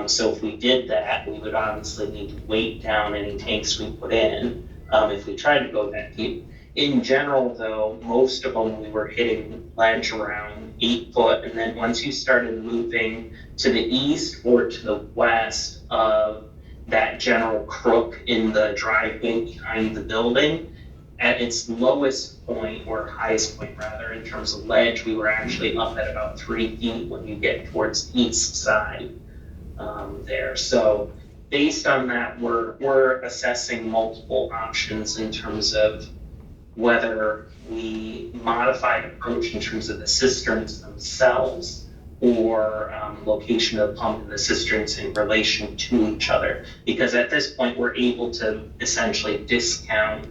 So if we did that, we would obviously need to weight down any tanks we put in, if we tried to go that deep. In general, though, most of them we were hitting ledge around 8 foot, and then once you started moving to the east or to the west of that general crook in the driveway behind the building, at its lowest point, or highest point rather, in terms of ledge, we were actually up at about 3 feet when you get towards the east side there. So based on that, we're assessing multiple options in terms of whether we modify the approach in terms of the cisterns themselves, or location of the pump and the cisterns in relation to each other. Because at this point, we're able to essentially discount,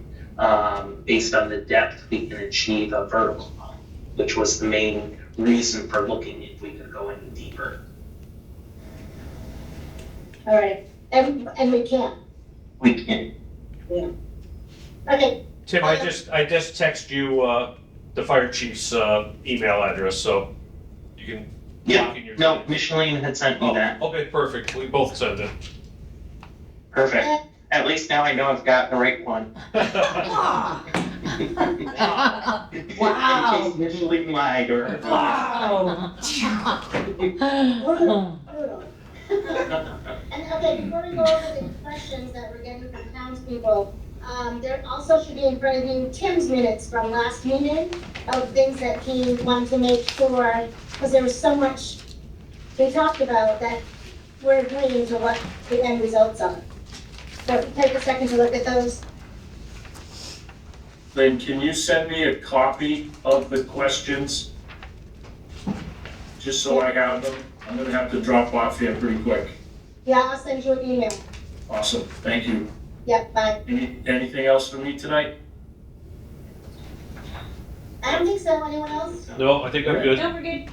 based on the depth we can achieve, a vertical pump, which was the main reason for looking if we could go any deeper. All right, and we can't. We can. Okay, Tim, I just text you, the fire chief's, email address, so you can. Yeah, log in your- no, Micheline had sent me Oh, that. okay, perfect. We both sent it. Perfect. At least now I know I've got the right one. Wow. In case Micheline lied or. Wow. brutal. And okay, before we go over the questions that we're getting from townspeople, there also should be in front of you Tim's minutes from last meeting of things that he wanted to make sure, because there was so much we talked about that we're agreeing to what the end results are. So take a second to look at those. Then can you send me a copy of the questions? Just so I have them. I'm gonna have to drop off here pretty quick. Yeah, I'll send you an email. Awesome, thank you. Yep, bye. Anything else for me tonight? I don't think so. Anyone else? No, I think I'm good. No, we're good.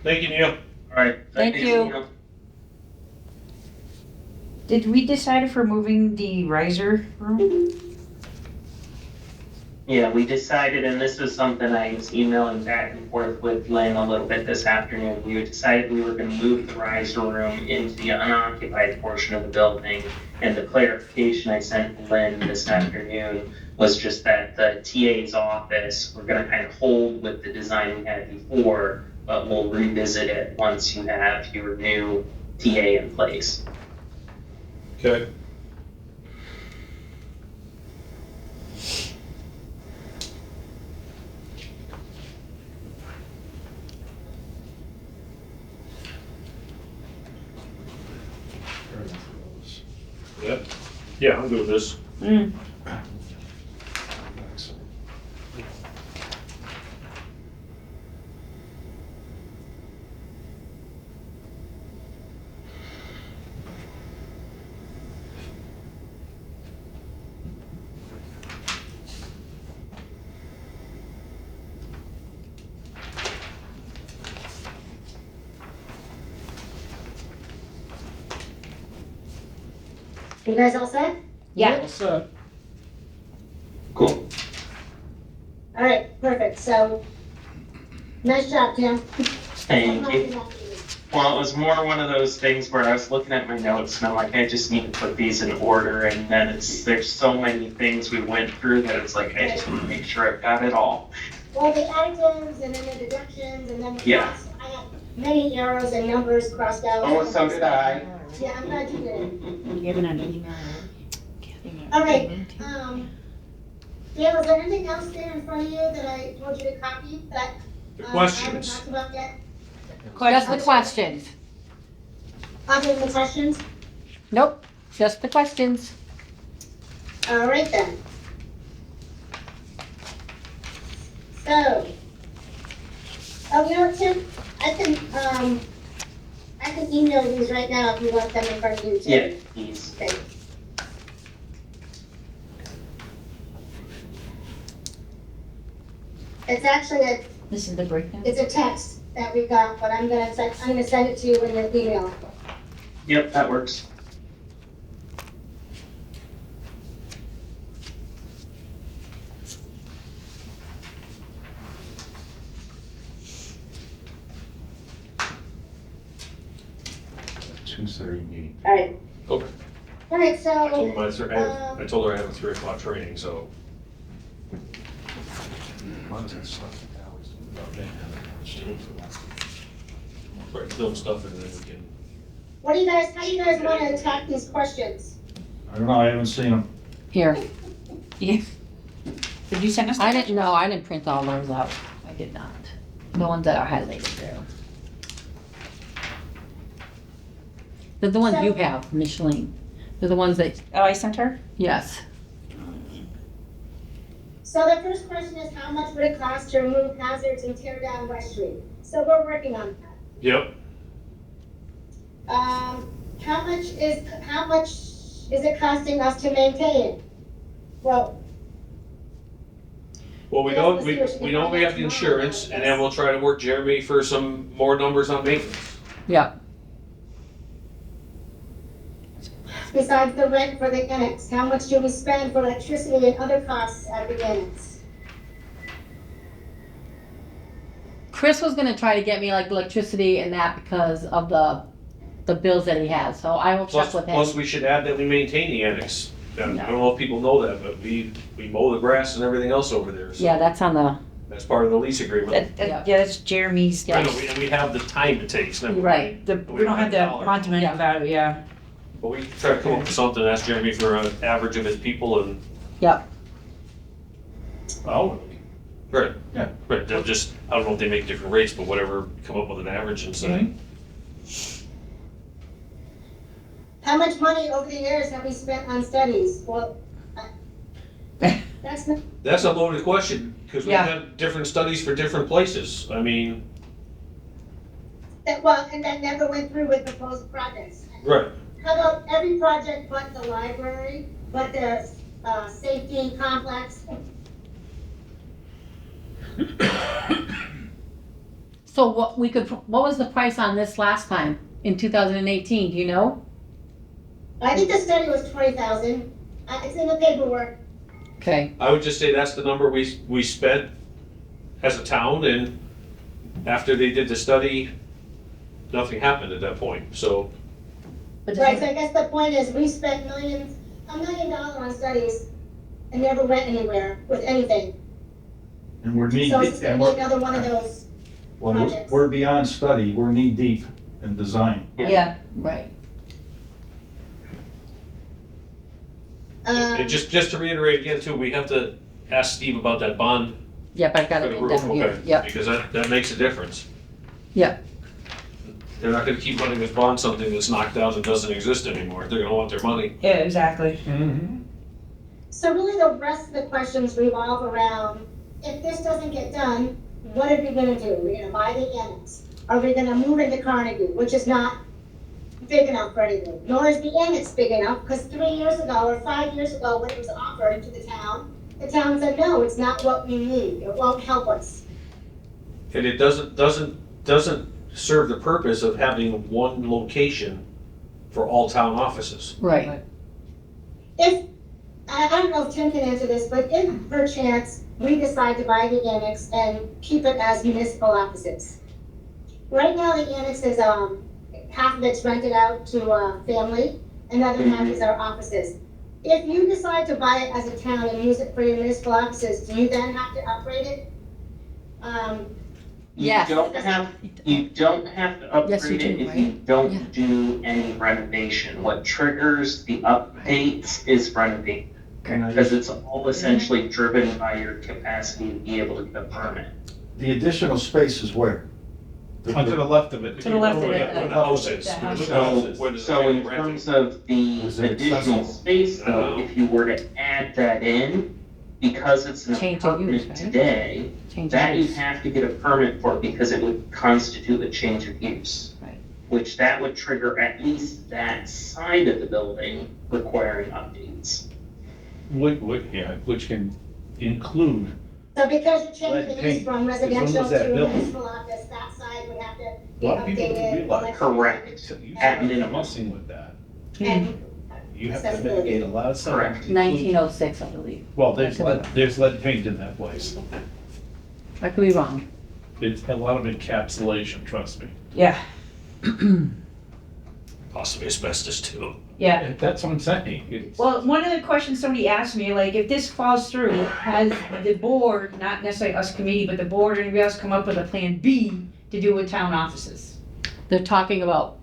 Thank you, Neil. All right. Thank you. Did we decide if we're moving the riser room? Yeah, we decided, and this is something I was emailing back and forth with Lynn a little bit this afternoon. We decided we were gonna move the riser room into the unoccupied portion of the building. And the clarification I sent Lynn this afternoon was just that the TA's office, we're gonna kind of hold with the design we had before, but we'll revisit it once you have your new TA in place. Okay. Yeah, yeah, I'm good with this. You guys all set? Yeah. What's that? Cool. All right, perfect. So, nice job, Tim. Thank you. Well, it was more one of those things where I was looking at my notes and I'm like, I just need to put these in order, and then there's so many things we went through that it's like, I just want to make sure I've got it all. Well, the additives and then the deductions and then the Yeah. costs, I had many arrows and numbers crossed out. Oh, so did I. Yeah, I'm glad you did it. Giving an email. All right, Dale, is there anything else there in front of you that I told you to copy that The I haven't questions. talked about yet? Just the questions. Other than the questions? Nope, just the questions. All right then. So, oh, you know what, Tim? I can email these right now if you want them in front of you too. Yeah, please. Okay. It's actually This is the breakdown. it's a text that we got, but I'm gonna send it to you in your email. Yep, that works. meeting. All right. Okay. All right, I told so, him I told her I have a 3 o'clock training, so. Right, film stuff and then we can. how do you guys wanna attack these questions? I don't know, I haven't seen them. Here, Yeah. Did you send us? I didn't know, I didn't print all those out. I did not. The ones that are highlighted there. They're the ones you have, Micheline. They're the ones that, Oh, I sent her? yes. So the first question is, how much would it cost to remove hazards and tear down West Street? So we're working on that. Yep. How much is it costing us to maintain it? Well, Well, we know we have the insurance, and then we'll try to work Jeremy for some more numbers on maintenance. Yeah, besides the rent for the annex, how much do we spend for electricity and other costs at the annex? Chris was gonna try to get me like electricity and that because of the bills that he has, so I will check with him. Plus, we should add that we maintain the annex. And I don't know if people know that, but we mow the grass and everything else over there. So Yeah, that's on the, that's part of the lease agreement. Yeah. Yeah, that's Jeremy's. Yeah. I know, and we have the time it takes. Never Right. We don't have the quantum Yeah. about it, yeah. But we try to come up with something, ask Jeremy for an average of his people and, yep, Oh, right. Yeah. Right, they'll just, I don't know if they make different rates, but whatever, come up with an average and say. How much money over the years have we spent on studies? Well, that's not, That's a loaded question, because we Yeah. have different studies for different places. I mean, and that never went through with proposed projects. right. How about every project but the library, but the, safety complex? so what was the price on this last time, in 2018, do you know? I think the study was 20,000. It's in the paperwork. Okay, I would just say that's the number we spent as a town, and after they did the study, nothing happened at that point, so. Right, so I guess the point is, we spent $1 million on studies and never went anywhere with anything. And we're knee So deep, it's gonna be another one of those. projects. we're beyond study, we're knee deep in design. Yeah. right. And just to reiterate again too, we have to ask Steve about that bond Yep, I've got for it the written roof, down here, okay? yep, Because that makes a difference. yep, They're not gonna keep running this bond something that's knocked out and doesn't exist anymore. They're gonna want their money. Yeah, exactly. So really the rest of the questions revolve around, if this doesn't get done, what are we gonna do? We're gonna buy the annex? Are we gonna move into Carnegie, which is not big enough for anything? Nor is the annex big enough, because 3 years ago or 5 years ago, when it was offered to the town said, no, it's not what we need. It won't help us. And it doesn't serve the purpose of having one location for all town offices. right. If, I don't know if Tim can answer this, but if perchance we decide to buy the annex and keep it as municipal offices. Right now, the annex is, half of it's rented out to a family, another half is our offices. If you decide to buy it as a town and use it for your municipal offices, do you then have to upgrade it? Yes. You don't have to Yes, you upgrade it do, if you right? don't Yeah. do any renovation. What triggers the updates is renovation. Because it's all essentially driven by your capacity to be able to get a permit. The additional space is where? On to the left of it. To the left of it. Where the house is. The house. Where the house is, where the- So in renting. terms of the Is it additional accessible? space though, if you were to add that in, because it's an Change of use, apartment right? today, Change that you use. have to get a permit for because it would constitute a change of use. Right. Which that would trigger at least that side of the building requiring updates. Which can include So because you're Lead changing paint. this from When residential was that to built? municipal office, that side would have to be A lot of people don't updated. realize. Correct. You At start minimum. messing with that. And You have to Accessibility. mitigate a lot of stuff. Correct. 1906, I believe. Well, there's lead paint in that place. I could be wrong. It's a lot of encapsulation, trust me. Yeah, Possibly asbestos too. yeah. And that's what I'm saying. It's- Well, one of the questions somebody asked me, like, if this falls through, has the board, not necessarily us committee, but the board or anybody else come up with a plan B to do with town offices? They're talking about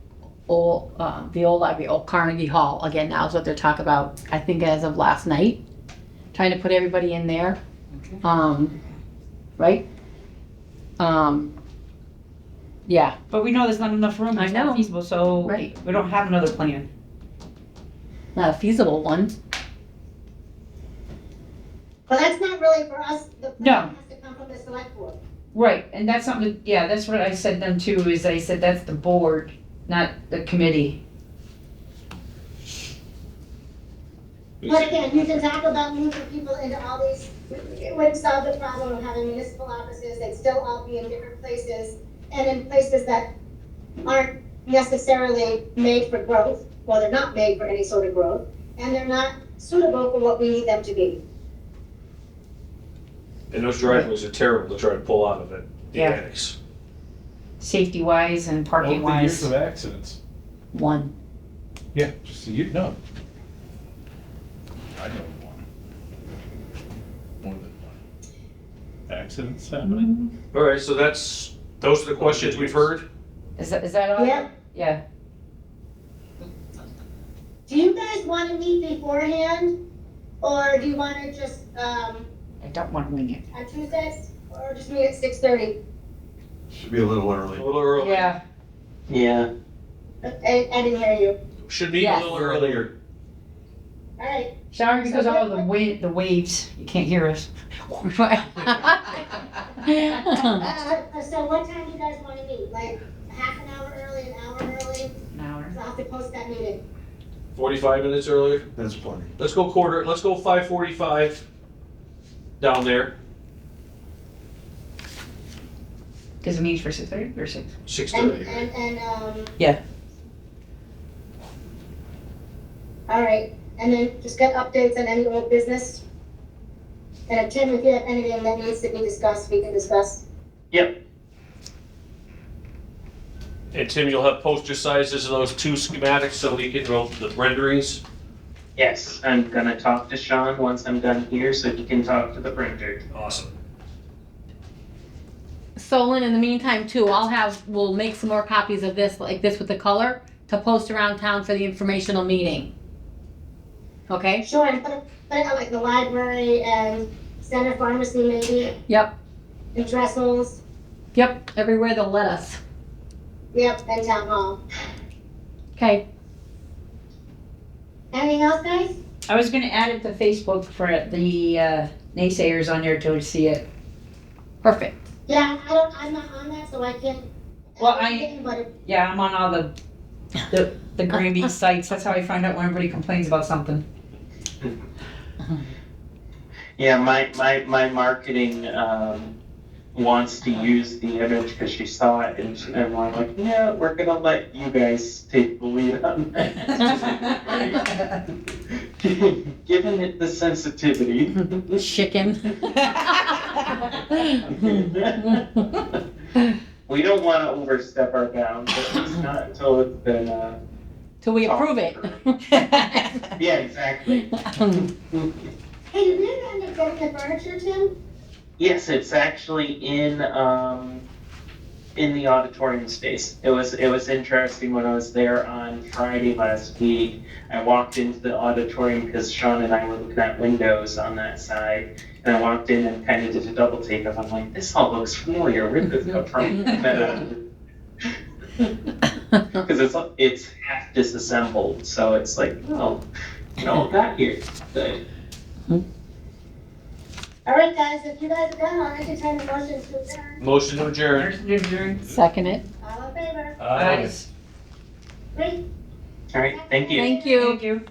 the old library, old Carnegie Hall, again, now is what they're talking about, I think as of last night. Trying to put everybody in there. Right? Yeah, But we know there's not enough room, I it's not know. feasible, so Right. we don't have another plan. not a feasible one. But that's not really for us, the No. plan has to come from the select board. Right, and that's something, yeah, that's what I said then too, is I said that's the board, not the committee. But again, you can talk about moving people into all these, it wouldn't solve the problem of having municipal offices, they'd still all be in different places, and in places that aren't necessarily made for growth, well, they're not made for any sort of growth, and they're not suitable for what we need them to be. And those driveways are terrible to try to pull out of it, the Yeah. annex. Safety wise and parking Over the years wise. of accidents. One. Yeah, just so you know. I know one. More than one. Accidents happening. All right, so those are the questions we've heard. Is that all? Yeah. Yeah. Do you guys wanna meet beforehand, or do you wanna just, I don't want to wing it. on Tuesdays, or just meet at 6:30? Should be a little A early. little early. Yeah, Yeah. I didn't hear you. Should be a Yes. little earlier. Alright, sorry because of all the wind, the waves, you can't hear us. so what time do you guys wanna meet? Like, half an hour early, an hour early? An hour. So I'll have to post that meeting. 45 minutes earlier. That's plenty. Let's go 5:45 down there, Does it mean for 6:30 or 6? 6:30. Yeah. Alright, and then just get updates on any old business. And Tim, if you have anything that needs to be discussed, we can discuss. Yep. And Tim, you'll have poster sizes of those two schematics so we can roll the renderings. Yes, I'm gonna talk to Sean once I'm done here so he can talk to the printer. Awesome. So Lynn, in the meantime too, we'll make some more copies of this, like this with the color, to post around town for the informational meeting. Okay? Sure, and put it out like the library and center pharmacy maybe, Yep, and Dressel's, yep, everywhere they'll let us. yep, and town hall. Okay, Anything else, guys? I was gonna add it to Facebook for the naysayers on there to see it. perfect. Yeah, I'm not on that, so I can't. Well, But Yeah, I'm on all the Granby sites, that's how I find out when everybody complains about something. Yeah, my marketing, wants to use the image because she saw it and I'm like, yeah, we're gonna let you guys take the lead on that. Given it the sensitivity. Chicken. We don't wanna overstep our bounds, at least not until it's been, Till we approve it. yeah, exactly. hey, did we ever end up getting the furniture, Tim? Yes, it's actually in the auditorium space. It was interesting when I was there on Friday last week. I walked into the auditorium because Sean and I were looking at windows on that side. And I walked in and kind of did a double take of, I'm like, this all looks familiar, where did this come from? Because it's half disassembled, so it's like, oh, it all got here. But, All right, guys, if you guys are done, I'll entertain a motion to adjourn. Motion to adjourn. Second it. All in favor? Guys. Great. all right, thank you. Thank you. Thank you.